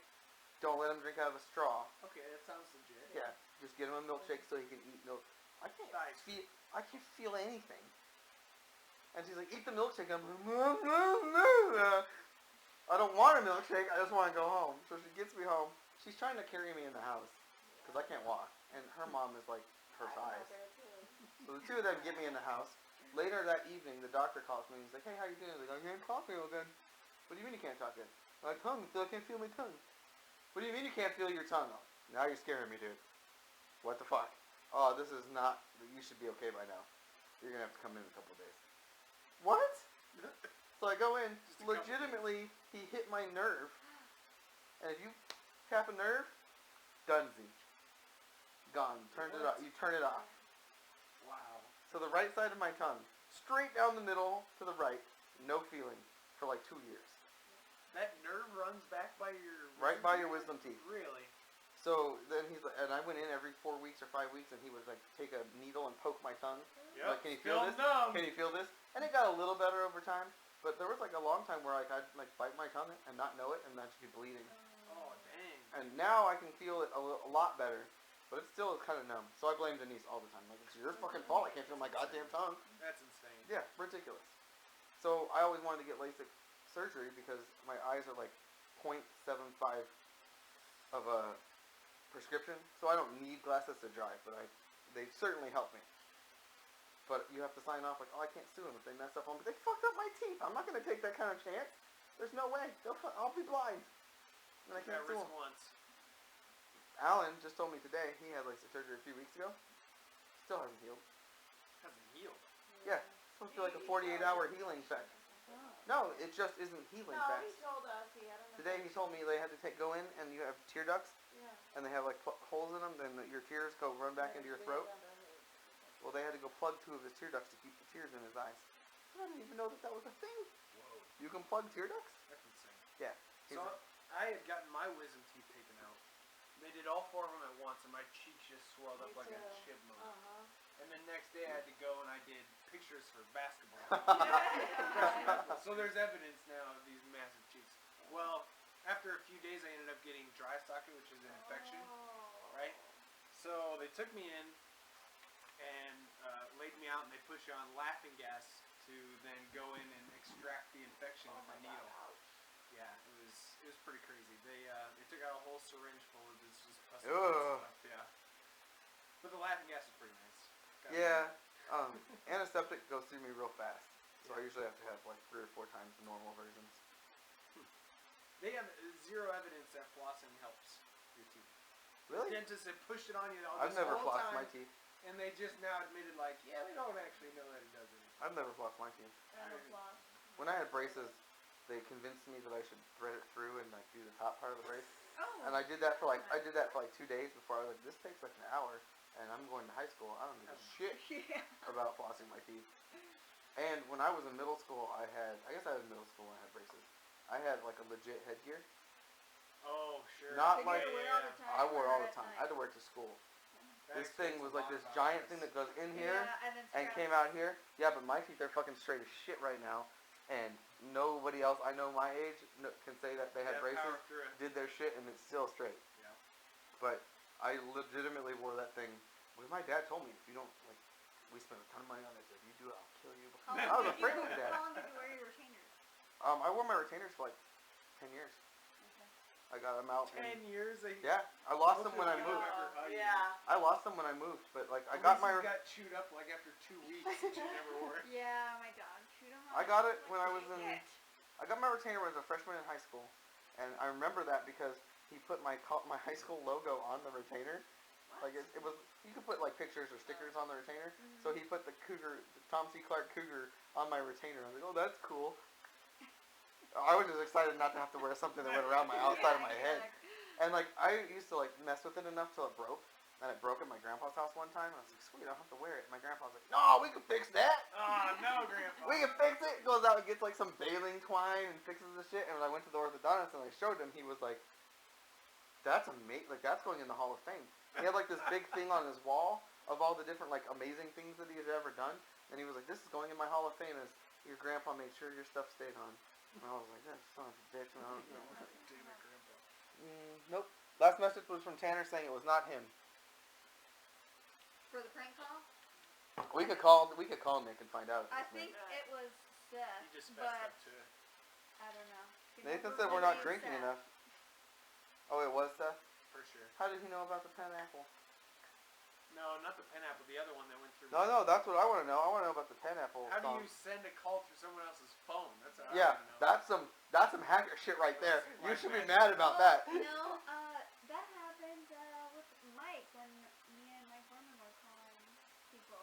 Don't let him drink out of a straw. Okay, that sounds legit. Yeah, just get him a milkshake so he can eat milk. I can't feel anything. And she's like, eat the milkshake. I'm like, I don't want a milkshake. I just want to go home. So she gets me home. She's trying to carry me in the house because I can't walk. And her mom is like her size. So the two of them get me in the house. Later that evening, the doctor calls me and he's like, hey, how you doing? He's like, I can't talk real good. What do you mean you can't talk good? My tongue, I can't feel my tongue. What do you mean you can't feel your tongue? Now you're scaring me, dude. What the fuck? Oh, this is not, you should be okay by now. You're going to have to come in a couple of days. What? So I go in, legitimately, he hit my nerve. And if you tap a nerve, donesy. Gone. You turn it off. Wow. So the right side of my tongue, straight down the middle to the right, no feeling for like 2 years. That nerve runs back by your Right by your wisdom teeth. Really? So then he's like, and I went in every 4 weeks or 5 weeks, and he would like take a needle and poke my tongue. Yep. Like, can you feel this? Numb. Can you feel this? And it got a little better over time, but there was like a long time where like I'd like bite my tongue and not know it, and I'd just be bleeding. Oh, dang. And now I can feel it a lot better, but it still is kind of numb. So I blame Denise all the time. Like, it's your fucking fault. I can't feel my goddamn tongue. That's insane. Yeah, ridiculous. So I always wanted to get LASIK surgery because my eyes are like 0.75 of a prescription, so I don't need glasses to drive, but they certainly help me. But you have to sign off like, oh, I can't sue them if they mess up on me. They fucked up my teeth. I'm not going to take that kind of chance. There's no way. I'll be blind. And I can't That sue risk them. once. Alan just told me today he had LASIK surgery a few weeks ago. Still hasn't healed. Hasn't healed. Yeah, it's supposed to be like a 48-hour healing effect. No, it just isn't healing No, fast. he told us he had enough. Today he told me they had to go in and you have tear ducts Yeah. and they have like holes in them, then your tears run back into your throat. Well, they had to go plug 2 of his tear ducts to keep the tears in his eyes. I didn't even know that was a thing. Whoa. You can plug tear ducts? That's insane. Yeah. So I had gotten my wisdom teeth taken out. They did all 4 of them at once, and my cheeks just swelled up like a chipmunk. And then next day I had to go and I did pictures for basketball. So there's evidence now of these massive cheeks. Well, after a few days I ended up getting dry stocking, which is an infection, right? So they took me in and laid me out, and they put you on laughing gas to then go in and extract the infection with a needle. Yeah, it was pretty crazy. They took out a whole syringe full of this just pus and Ugh. stuff. Yeah. But the laughing gas is pretty nice. Yeah. Antiseptic goes through me real fast. So I usually have to have like 3 or 4 times the normal versions. They have 0 evidence that flossing helps your teeth. Really? The dentist had pushed it on you all I've this never whole flossed time, my teeth. and they just now admitted like, yeah, we don't actually know that it does anything. I've never flossed my teeth. When I had braces, they convinced me that I should thread it through and like do the top part of the brace. Oh. And I did that for like 2 days before I was like, this takes like an hour, and I'm going to high school. I don't give a shit Yeah. about flossing my teeth. And when I was in middle school, I guess I was in middle school when I had braces. I had like a legit headgear. Oh, sure. Not Did like you wear all the time? I wore all or the at time. night? I had to wear it to school. That This thing explains was a like lot this about giant this. thing that goes in here Yeah, and then and came out here. Yeah, but my teeth are fucking straight as shit right now. And nobody else I know my age can say that they had Yeah, braces, power through it. did their shit, and it's still straight. Yeah. But I legitimately wore that thing. Well, my dad told me, if you don't, like, we spent a ton of money on this. If you do it, I'll kill you. How I long was did afraid you- of my dad. How long did you wear your retainers? I wore my retainers for like 10 years. I got them out. 10 years. Yeah, I lost them when I moved. Yeah. I lost them when I moved, but like I At got least my. you got chewed up like after 2 weeks and you never wore it. Yeah, my dog chewed them I up. got it when I was in. Shit. I got my retainer when I was a freshman in high school, and I remember that because he put my high school logo on the retainer. Like it was, you could put like pictures or stickers on the retainer. So he put the Cougar, the Tom C. Clark Cougar, on my retainer. I was like, oh, that's cool. I was just excited not to have to wear something that went around my outside of my head. And like I used to like mess with it enough till it broke. and it broke at my grandpa's house one time. And I was like, sweet, I don't have to wear it. And my grandpa's like, no, we can fix that. Oh, no, Grandpa. We can fix it. Goes out and gets like some baling twine and fixes the shit. And when I went to the orthodontist and I showed him, he was like, that's amazing. Like, that's going in the Hall of Fame. He had like this big thing on his wall of all the different like amazing things that he had ever done. And he was like, this is going in my Hall of Fame as your grandpa made sure your stuff stayed on. And I was like, that son of a bitch. And I don't know. Damn it, Grandpa. Nope. Last message was from Tanner saying it was not him. For the prank call? We could call Nick and find out. If I it's think Nick. it was Seth, He just messed but up to it. I don't know. Nathan said we're not drinking Seth. enough. Oh, it was Seth? For sure. How did he know about the pineapple? No, not the pineapple. The other one that went through. No, that's what I want to know. I want to know about the pineapple How song. do you send a call through someone else's phone? That's what Yeah, I want to know. that's some hacker shit right there. You Like should be magic. mad about that. No, that happened with Mike when me and Mike Berman were calling people.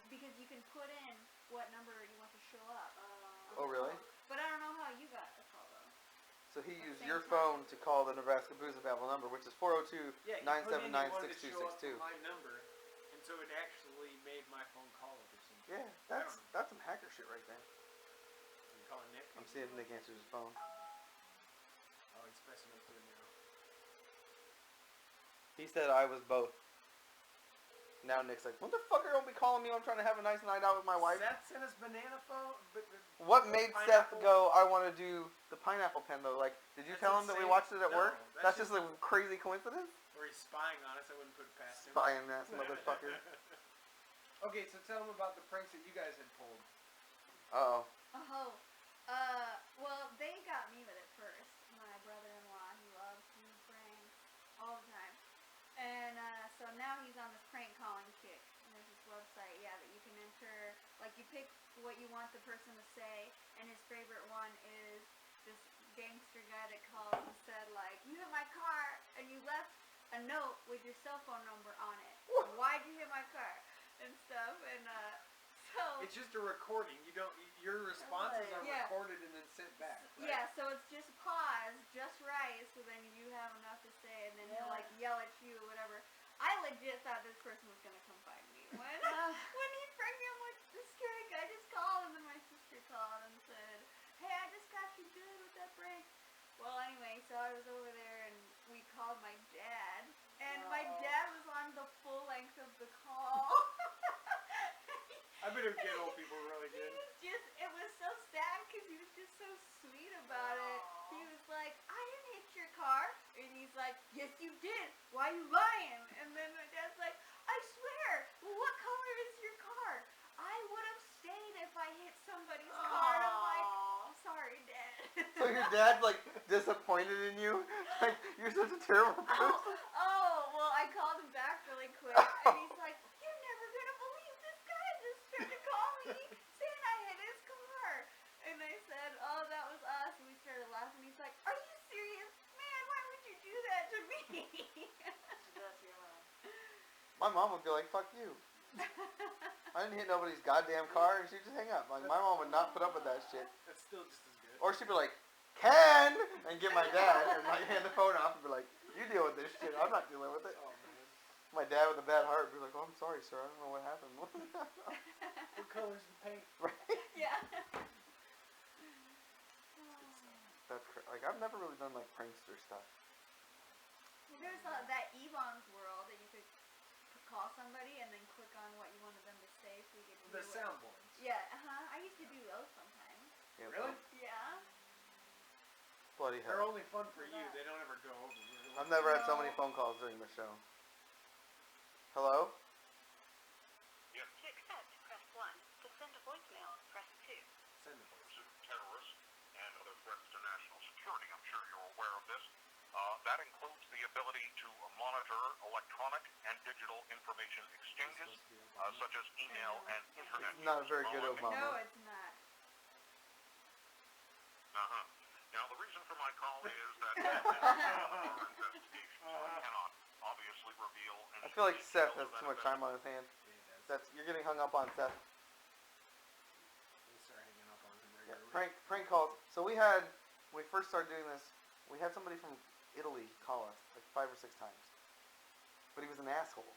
Because you can put in what number you want to show up. Oh, really? But I don't know how you got the call though. So he used Same your time. phone to call the Nebraska Booze and Babel number, which is 402 Yeah, you put in you wanted to show up 979 6262. for my number, and so it actually made my phone call it or something. Yeah, that's some hacker shit right there. You calling Nick? I'm seeing if Nick answers his phone. Oh, he's messing up through now. He said I was both. Now Nick's like, motherfucker, don't be calling me when I'm trying to have a nice night out with my wife. Seth sent us banana phone. What made Seth pineapple? go, I want to do the pineapple pen though? Like, did you That's tell him that we insane. watched it at No, work? that's That's just a crazy coincidence? Or he's spying on us. I wouldn't put it past him. Spying ass motherfucker. Okay, so tell him about the pranks that you guys had pulled. Uh-oh. Oh, well, they got me with it first. My brother-in-law, he loves to do pranks all the time. And, so now he's on this prank calling kick. And there's this website, yeah, that you can enter, like, you pick what you want the person to say, and his favorite one is this gangster guy that called and said, like, you hit my car, and you left a note with your cell phone number on it. Why'd you hit my car? And stuff, and, so... It's just a recording. You don't. Your responses are Yeah. recorded and then sent back. Right? Yeah, so it's just pause, just right, so then you have enough to say, and then he'll like yell at you or whatever. I legit thought this person was gonna come find me. When he framed me, I'm like, this scary guy just called, and then my sister called and said, hey, I just got you good with that prank. Well, anyway, so I was over there, and we called my dad, and my dad was on the full length of the call. I better get old people really He good. was just, it was so sad because he was just so sweet about it. He was like, I didn't hit your car. And he's like, yes you did. Why you lying? And then my dad's like, I swear. Well, what color is your car? I would have stayed if I hit somebody's car. And I'm like, sorry, Dad. So your dad's like disappointed in you? Like, you're such a terrible person. Well, I called him back really quick. And he's like, you're never going to believe this guy just tried to call me saying I hit his car. And I said, oh, that was us. And we started laughing. He's like, are you serious? Man, why would you do that to me? My mom would be like, fuck you. I didn't hit nobody's goddamn car, and she'd just hang up. Like, my mom would not put up with that shit. That's still just as good. Or she'd be like, Ken! And get my dad, and like hand the phone off and be like, you deal with this shit. I'm not dealing with it. Oh man. My dad with a bad heart would be like, oh, I'm sorry, sir. I don't know what happened. What color's the paint? Right? Yeah. That's like, I've never really done like prankster stuff. There's that Ebon's world that you could call somebody and then click on what you wanted them to say so you get to The do it. soundboards. Yeah, I used to do those sometimes. Yeah, Really? Yeah. Bloody They're hell. only fun for you. They don't ever go over. Really. I've never had so many phone calls during the show. Hello? To accept, press 1. To send a voicemail, press 2. Send the voice. Terrorists and other threats to national security. I'm sure you're aware of this. That includes the ability to monitor electronic and digital information exchanges, such as email and internet. It's not a very good use. Obama. No, it's not. Uh-huh. Now, the reason for my call is that our investigation cannot obviously reveal I feel like any Seth has details too much time on his hands. Yeah, That's you're getting hung up on, Seth. They start hanging up on him Yeah, regularly. prank calls. So when we first started doing this, we had somebody from Italy call us like 5 or 6 times. But he was in an asshole.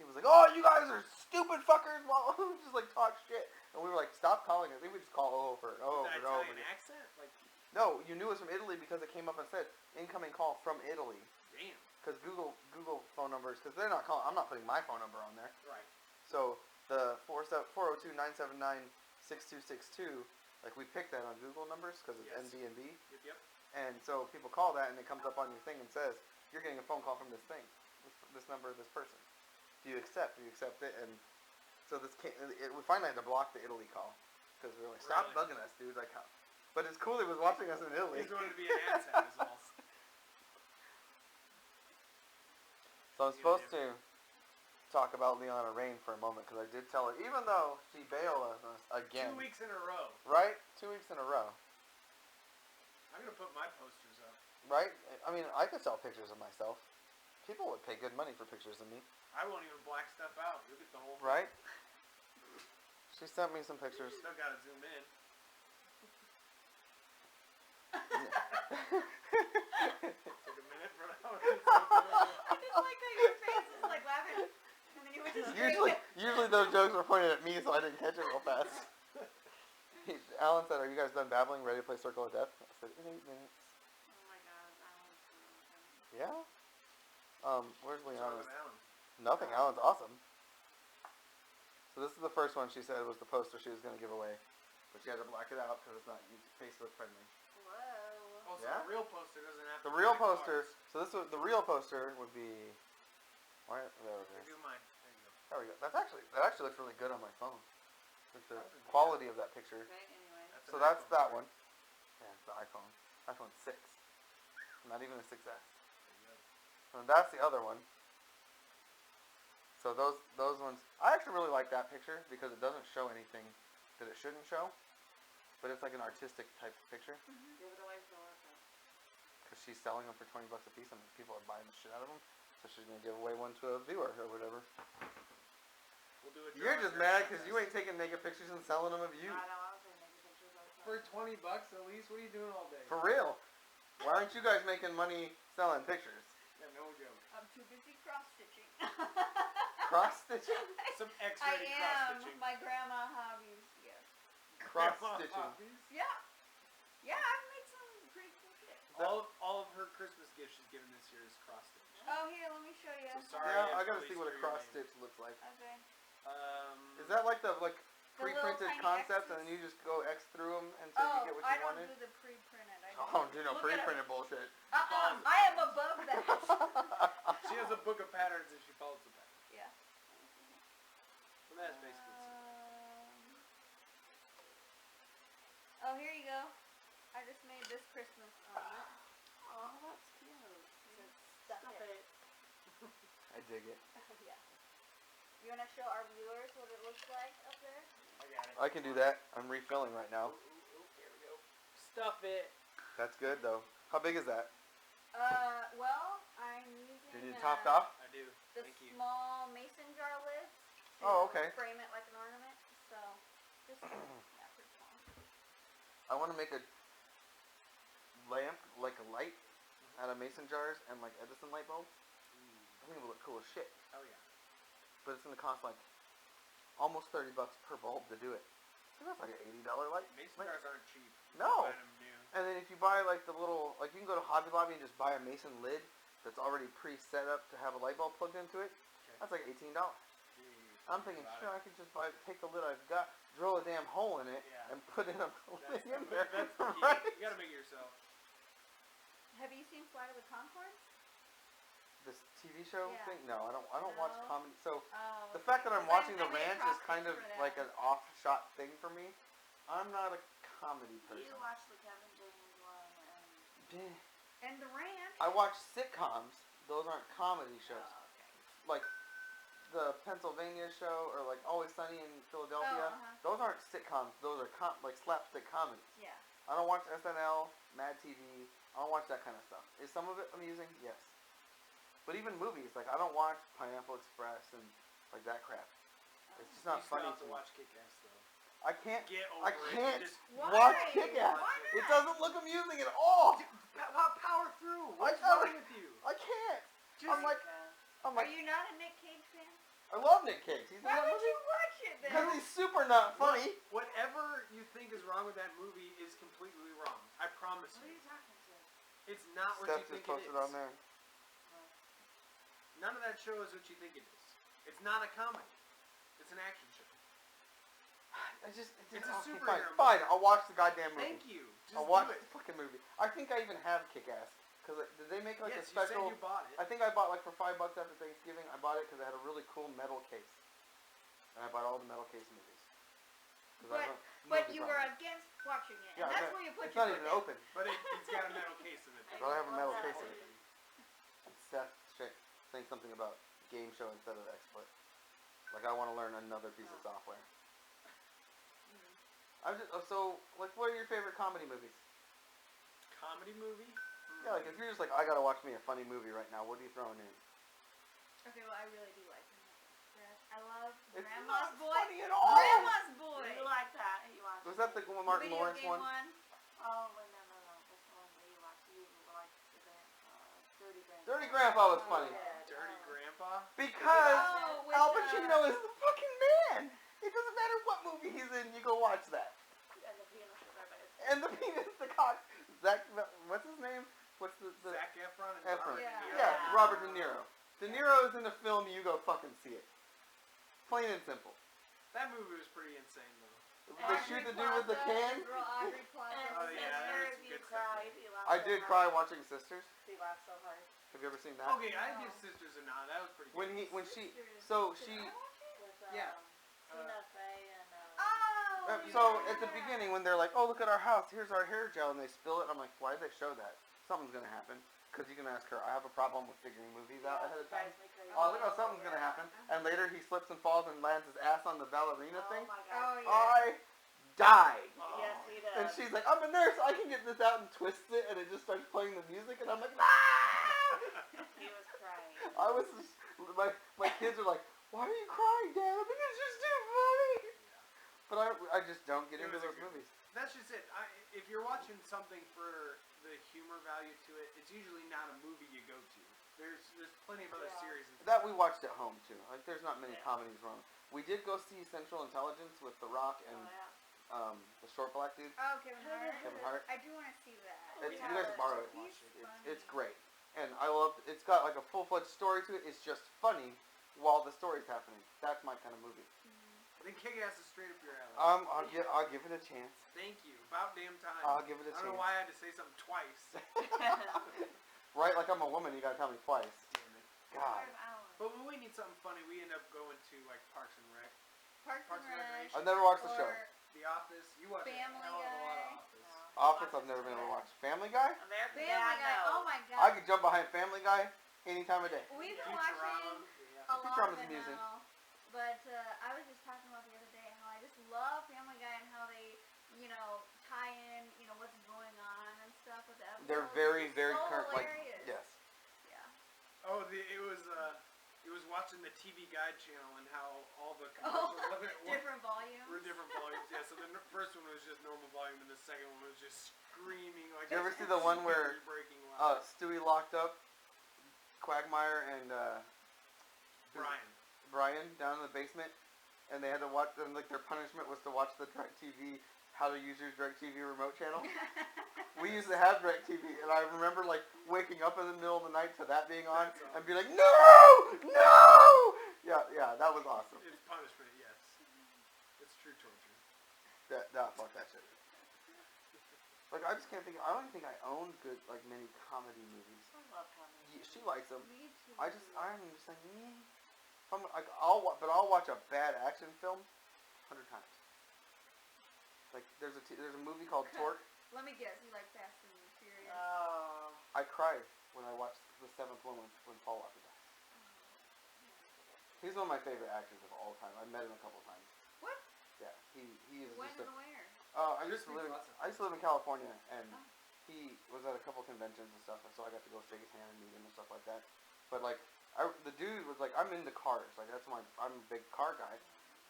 He was like, "Oh, you guys are stupid fuckers!" Well, just like talk shit, and we were like, "Stop calling us." We would just call over and over With and an over. Italian accent? Like, No, you knew it was from Italy because it came up and said incoming call from Italy. damn. Because Google phone numbers, because they're not calling. I'm not putting my phone number on there. Right. So the 402-979-6262, like we picked that on Google numbers because it's Yes. NDNB. Yep. And so people call that and it comes up on your thing and says, you're getting a phone call from this thing, this number, this person. Do you accept? Do you accept it? And so we finally had to block the Italy call because we were like, stop Really? bugging us, dude. Like, how? But it's cool he was watching us in Italy. He's going to be an accent as well. So I'm supposed to talk about Leona Rain for a moment because I did tell her, even though she bailed on us again, 2 weeks in a row. right? 2 weeks in a row, I'm going to put my posters up. right? I mean, I could sell pictures of myself. People would pay good money for pictures of me, I won't even black stuff out. You'll get the whole thing. right? She sent me some pictures. Still got to zoom in. Took a minute for that one. I just like how your face is like laughing, and then you went to Usually those jokes were pointed at me, so I didn't catch it real fast. Alan said, "Are you guys done babbling? Ready to play Circle of Death?" I said, "In 8 minutes." Oh my god, that one's really funny. Yeah. Where's What's wrong Leona's? with Alan? Nothing. Alan's awesome. So this is the first one she said was the poster she was going to give away, but she had to black it out because it's not Facebook friendly. Whoa. Oh, so Yeah? the real poster doesn't have to The be real like poster. ours. So the real poster would be. Where there it Here, is. do mine. There you go. There we go. That actually looks really good on my phone. Like the quality of that picture. Okay, anyway. So an that's iPhone, that right? one. Yeah, it's the iPhone. iPhone 6. Not even a 6S. There you go. And that's the other one. So those ones, I actually really like that picture because it doesn't show anything that it shouldn't show, but it's like an artistic type of picture Give it away for it. because she's selling them for $20 a piece and people are buying the shit out of them. So she's gonna give away one to a viewer or whatever. We'll do a You're drawing just for mad a because you contest. ain't taking naked pictures and selling them of you. I know, I was taking pictures all the time. For $20, Elyse, what are you doing all day? For real. Why aren't you guys making money selling pictures? Yeah, no joke. I'm too busy cross stitching. Cross stitching? Some I X-rated am. cross-stitching. My grandma hobbies. Yes. Cross Grandma stitching. hobbies. Yeah. Yeah, I've made some pretty cool shit. All of her Christmas gifts she's given this year is cross-stitch. Oh, here, let me show you. So sorry. Yeah, I if gotta Elyse see what a threw your cross name. stitch looks like. Okay. Is that like the The little pre-printed tiny concept and X's? then you just go X through them until you get what I you don't wanted? do the pre-printed. I Oh, do no Look at pre-printed bullshit. I am above that. She has a book of patterns and she follows the pattern. Yeah. So that's basically it. Oh, here you go. I just made this Christmas Oh, that's cute. stuff Stop it. it. I dig it. Yeah. You want to show our viewers what it looks like up there? I got it. I can do that. I'm refilling right now. There we go. Stuff it. That's good though. How big is that? Well, I'm using Did you topped off? I do. the Thank you. small mason jar lids to Oh, okay. frame it like an ornament. So, just, yeah, pretty small. I want to make a lamp, like a light, out of mason jars and like Edison light bulbs. I think it would look cool as shit. Oh yeah. But it's gonna cost like almost $30 per bulb to do it. So that's like an $80 light. Mason Like- jars aren't cheap. No. You can find 'em new. And then if you buy like the little, like you can go to Hobby Lobby and just buy a mason lid that's already pre-set up to have a light bulb plugged into it. Okay. That's like $18. Jeez, I'm thinking, about sure, it. I could just take the lid I've got, drill a damn hole in it, Yeah. and put in a lid in there. That's the key. Right? You gotta make it yourself. Have you seen Flight of the Conchords? This TV show Yeah. thing? No, I don't watch No? comedy. So Oh. the fact that I'm 'cause watching The I made a Ranch cross is kind of stitch for like that. an off-shot thing for me. I'm not a comedy You person. watch the Kevin James one and Yeah. And the ranch. I watch sitcoms. Those aren't comedy shows. Oh, okay. Like the Pennsylvania show or like Always Sunny in Philadelphia. Oh, uh-huh. Those aren't sitcoms. Those are like slapstick comedies. Yeah. I don't watch SNL, Mad TV. I don't watch that kind of stuff. Is some of it amusing? Yes. But even movies, like I don't watch Pineapple Express and like that crap. It's just not You still funny have to to me. watch Kick-Ass though. I can't. Get over I it. can't Just Why? watch Kick-Ass. Why It not? doesn't look amusing at all. power through. What's gotta- wrong with you? I can't. Just, I'm like, Are you not not a Nick Cage fan? I love Nick Cage. He's in Why that would movie you watch it then? because he's super not funny. Whatever you think is wrong with that movie is completely wrong. I promise What are you. you talking to? It's not what Steph you just think it posted is. on there. None of that show is what you think it is. It's not a comedy. It's an action show. It's a okay, superhero fine. I'll watch the goddamn movie. Thank you. Just I'll watch do the it. fucking movie. I think I even have Kick-Ass. Because did they make like Yes, a special... you said you bought it. I think I bought like for $5 after Thanksgiving. I bought it because it had a really cool metal case. And I bought all the metal case movies. 'Cause I have a But movie you problem. were against watching it, Yeah, and that's where you put it's your not foot even down. open. But it's got a metal case of it. But I have a metal Love case that of it. movie. And Seth saying something about game show instead of XSplit. Like I want to learn another piece of software. I'm just so like, what are your favorite comedy movies? Comedy movie? Yeah, like if you're just like, I gotta watch me a funny movie right now. What are you throwing in? Okay, well, I really do like him. I love It's Grandma's not Boy. funny at all. Grandma's Boy. You like that? You watch Was it. that the Martin Video Lawrence game one? Oh, wait, no. That's the one that you watch. You like the Dirty Grandpa. Dirty Grandpa was funny. Yeah. Dirty Grandpa? Because Oh, with, Al Pacino is the fucking man. It doesn't matter what movie he's in, you go watch that. And the penis is right by his And the penis, the cock. Zach, what's his name? What's the Zac Efron and Efron. Robert De Niro? Yeah, Robert De Niro. De Niro is in the film, you go fucking see it. Plain and simple. That movie was pretty insane, though. They shoot the dude with the can. Girl Aubrey Plaza. And Oh, yeah, Sister, there's if you good stuff cry, there. if you laugh I so did hard. cry watching Sisters. If you laugh so hard. Have you ever seen that? Okay, I give Sisters a nod. That was pretty good. When she, so she, With, Yeah. Tina Fey and, Oh, so yeah. at the beginning when they're like, oh look at our house, here's our hair gel, and they spill it, I'm like, why did they show that? Something's gonna happen. Because you can ask her, I have a problem with figuring movies out ahead of time. drives me crazy. Oh, look how something's gonna happen. And later he slips and falls and lands his ass on the ballerina Oh thing. my Oh, god. yeah. I died. Yes, he does. And she's like, I'm a nurse, I can get this out, and twists it, and it just starts playing the music, and I'm like, ah! He was crying. I was just, my kids are like, why are you crying, Dad? I think it's just too funny. But I just don't get It into was a those good- movies. That's just it. If you're watching something for the humor value to it, it's usually not a movie you go to. There's plenty of other Yeah. series. And That we watched at home too. Like, there's not many comedies wrong. We did go see Central Intelligence with The Rock and Oh, yeah. the short black dude. Oh, Kevin Hart. Kevin Hart. I do want to see that. It's, Yeah. you guys borrow it. He's It's funny. great, and I love. It's got like a full-fledged story to it. It's just funny while the story's happening. That's my kind of movie. I think Kick-Ass is straight up your alley. I'll give it a chance. Thank you. About damn time. I'll give it a I don't know chance. why I had to say something twice. Right, like I'm a woman. You gotta tell me twice. God, But when we need something funny, we end up going to like Parks and Rec, Parks Parks and and Rec. Recreation. I've never watched the show. Or The Office. You watch a Family hell of a lot of Guy. Office. Office. I've never been able to watch. Family Guy. American Family Dad, Guy. no. Oh my god. I could jump behind Family Guy any time of day. We've been Futurama. watching Yeah. a lot of Futurama's it amusing. now, but I was just talking about the other day how I just love Family Guy and how they, tie in, what's going on and stuff with the episodes. They're very, It's very so current. Like, hilarious. yes. Yeah. Oh, it was watching the TV Guide channel and how all the Oh, commercials of it different volumes. were different volumes. Yeah, so the first one was just normal volume, and the second one was just screaming like. Did you ever see the one where breaking loud? Stewie locked up Quagmire and Brian down in the basement, and they had to watch. And like their punishment was to watch the DirecTV, how to use your DirecTV remote channel. We used to have DirecTV, and I remember like waking up in the middle of the night to that being on, That's and be like, no. Yeah, that was awesome. It's punishment, yes. It's true torture. Fuck that shit. Like I just can't think. I don't even think I own good like many comedy movies. I love comedy. She likes them. Me too. I'm just like, If I'm, like I'll watch a bad action film 100 times. Like there's a movie called Torque. Let me guess. You like Fast and Furious? Oh. I cried when I watched the seventh one when Paul Walker died. He's one of my favorite actors of all time. I met him a couple of times. What? Yeah, he is When just a. and where? I used to live in California, and he was at a couple conventions and stuff, and so I got to go shake his hand and meet him and stuff like that. But like, the dude was like, I'm into cars. Like I'm a big car guy,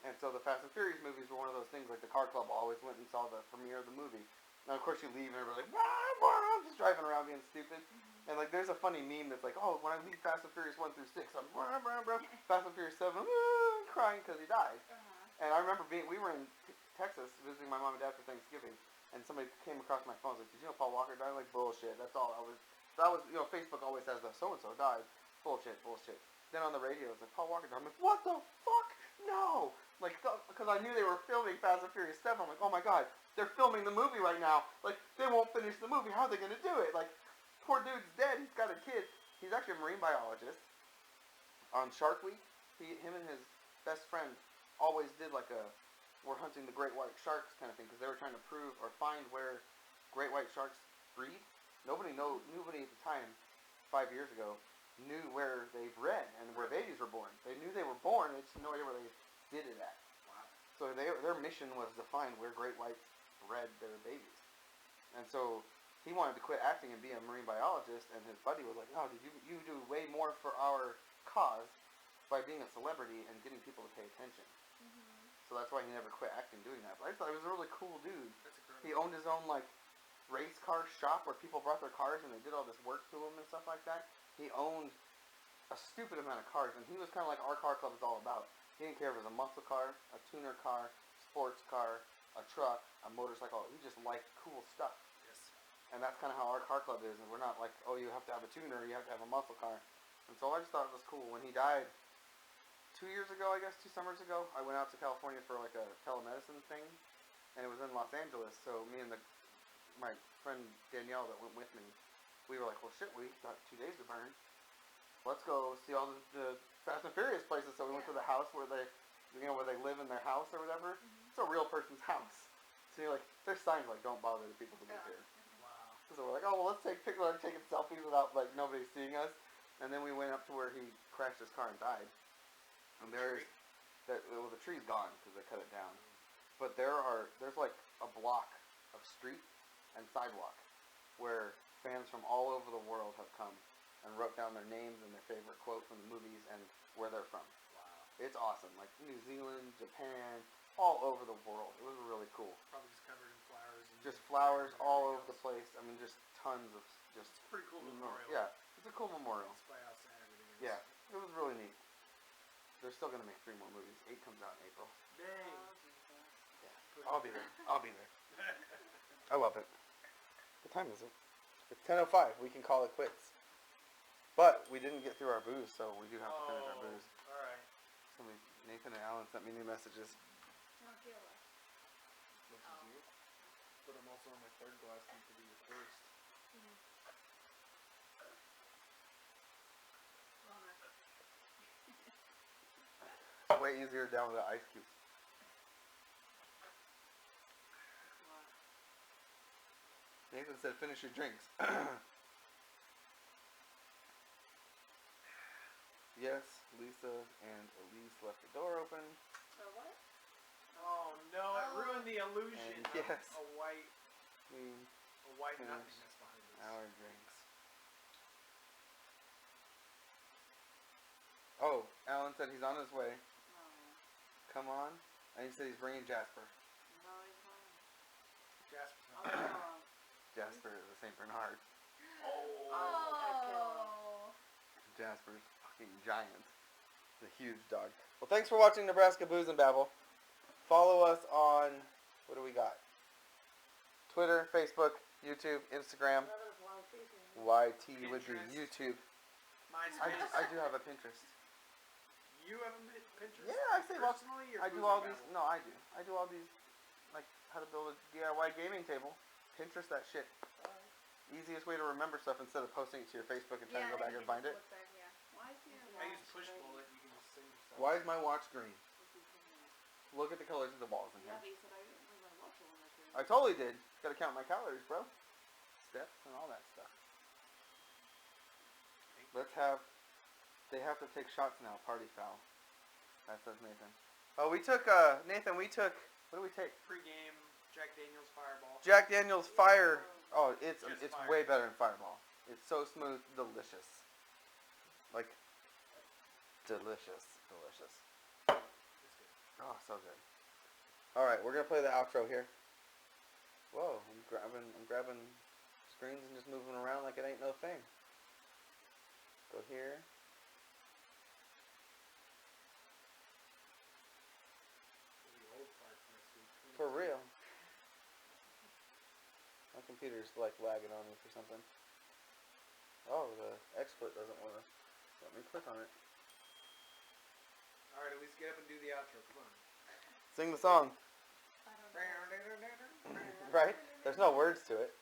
and so the Fast and Furious movies were one of those things. Like the car club always went and saw the premiere of the movie. Now of course you leave and everybody's like, wah, wah, just driving around being stupid. And like, there's a funny meme that's like, oh, when I leave Fast and Furious 1 through 6, I'm Fast and Furious 7, I'm crying because he died. And I remember we were in Texas visiting my mom and dad for Thanksgiving, and somebody came across my phone and was like, did you know Paul Walker died? I'm like, bullshit. That's all. That was, Facebook always has the so-and-so died. Bullshit. Then on the radio, it's like, Paul Walker died. I'm like, what the fuck? No. Like, because I knew they were filming Fast and Furious 7. I'm like, oh my god, they're filming the movie right now. Like, they won't finish the movie. How are they going to do it? Like, poor dude's dead. He's got a kid. He's actually a marine biologist. On Shark Week, him and his best friend always did like we're hunting the great white sharks kind of thing, because they were trying to prove or find where great white sharks breed. Nobody at the time, 5 years ago, knew where they bred and where babies were born. They knew they were born, they just had no idea where they did it at. Wow. So their mission was to find where great whites bred their babies. And so he wanted to quit acting and be a marine biologist, and his buddy was like, no, dude, you do way more for our cause by being a celebrity and getting people to pay attention. So that's why he never quit acting doing that. But I just thought he was a really cool dude. That's incredible. He owned his own like race car shop where people brought their cars and they did all this work to him and stuff like that. He owned a stupid amount of cars, and he was kind of like our car club is all about. He didn't care if it was a muscle car, a tuner car, sports car, a truck, a motorcycle. He just liked cool stuff. Yes. And that's kind of how our car club is. And we're not like, oh, you have to have a tuner, you have to have a muscle car. And so I just thought it was cool. When he died 2 years ago, I guess, 2 summers ago, I went out to California for like a telemedicine thing, and it was in Los Angeles. So me and my friend Danielle that went with me, we were like, well, shit, we got 2 days to burn. Let's go see all the Fast and Furious places. So we went to the house where they live in their house or whatever. It's a real person's house. So you're like, there's signs like, don't bother the people who live here. Wow. So we're like, oh, well, let's take pictures, taking selfies without like nobody seeing us. And then we went up to where he crashed his car and died. And the tree's gone because they cut it down. But there's like a block of street and sidewalk where fans from all over the world have come and wrote down their names and their favorite quote from the movies and where they're from. Wow. It's awesome. Like New Zealand, Japan, all over the world. It was really cool. Probably just covered in flowers. And Just flowers and all over everything the place. I mean, just tons of just. It's a pretty cool memorial. Yeah, it's a cool memorial. Despite how sad everything is. Yeah, it was really neat. They're still gonna make 3 more movies. 8 comes out in April. Dang. Yeah, I'll be there. I'll be there. I love it. What time is it? It's 10:05. We can call it quits. But we didn't get through our booze, so we do have to finish our booze. Alright. Nathan and Alan sent me new messages. Don't kill us. This is you. But I'm also on my 3rd glass, need to be your 1st. It's way easier down with the ice cubes. Nathan said, finish your drinks. Yes, Lisa and Elyse left the door open. What? Oh no, it ruined the illusion And of yes. a white We nothingness finished behind us. our drinks. Oh, Alan said he's on his way. No. Come on. And he said he's bringing Jasper. No, he's not. Jasper's Oh, not. no. Jasper is a St. Bernard. Oh. Jasper's fucking giant. He's a huge dog. Well, thanks for watching Nebraska Booze and Babble. Follow us on, what do we got? Twitter, Facebook, YouTube, Instagram. YT would be Pinterest. YouTube. MySpace. I do have a Pinterest. You have a Pinterest? Yeah, I say well, personally. Or I do Booze all and these. Babble? No, I do. I do all these, like how to build a DIY gaming table. Pinterest that shit. Easiest way to remember stuff instead of posting it to your Facebook and trying to go back and find it. Why is he I use push bullet. You can just save yourself. Why is my watch green? Look at the colors of the balls in Yeah, here. but you said I didn't bring my watch on that day. I totally did. Gotta count my calories, bro. Steps and all that stuff. They have to take shots now. Party foul. That says Nathan. Oh, we took, Nathan, what do we take? Pre-game Jack Daniel's Fireball. Jack Daniel's Fire. Oh, it's Just fire. way better than Fireball. It's so smooth, delicious. Like, delicious. It's good. Oh, so good. All right, we're gonna play the outro here. Whoa, I'm grabbing screens and just moving around like it ain't no thing. Go here. The old parts next week. For real. My computer's like lagging on me for something. Oh, the export doesn't want to let me click on it. All right, at least get up and do the outro. Come on. Sing the song. I don't know. Right? There's no words to it.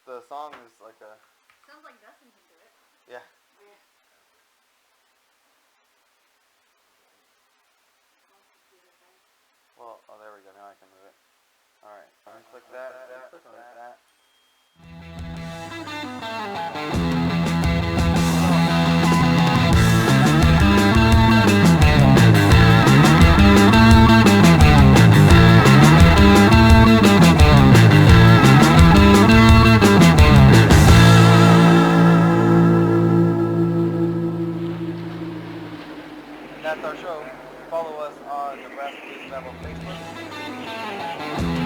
The song is like a... Sounds like Dustin can do it. Yeah. Well, oh, there we go. Now I can move it. Alright. Click that. Click on that. That's our show. Follow us on Nebraska Elyse Babel Facebook.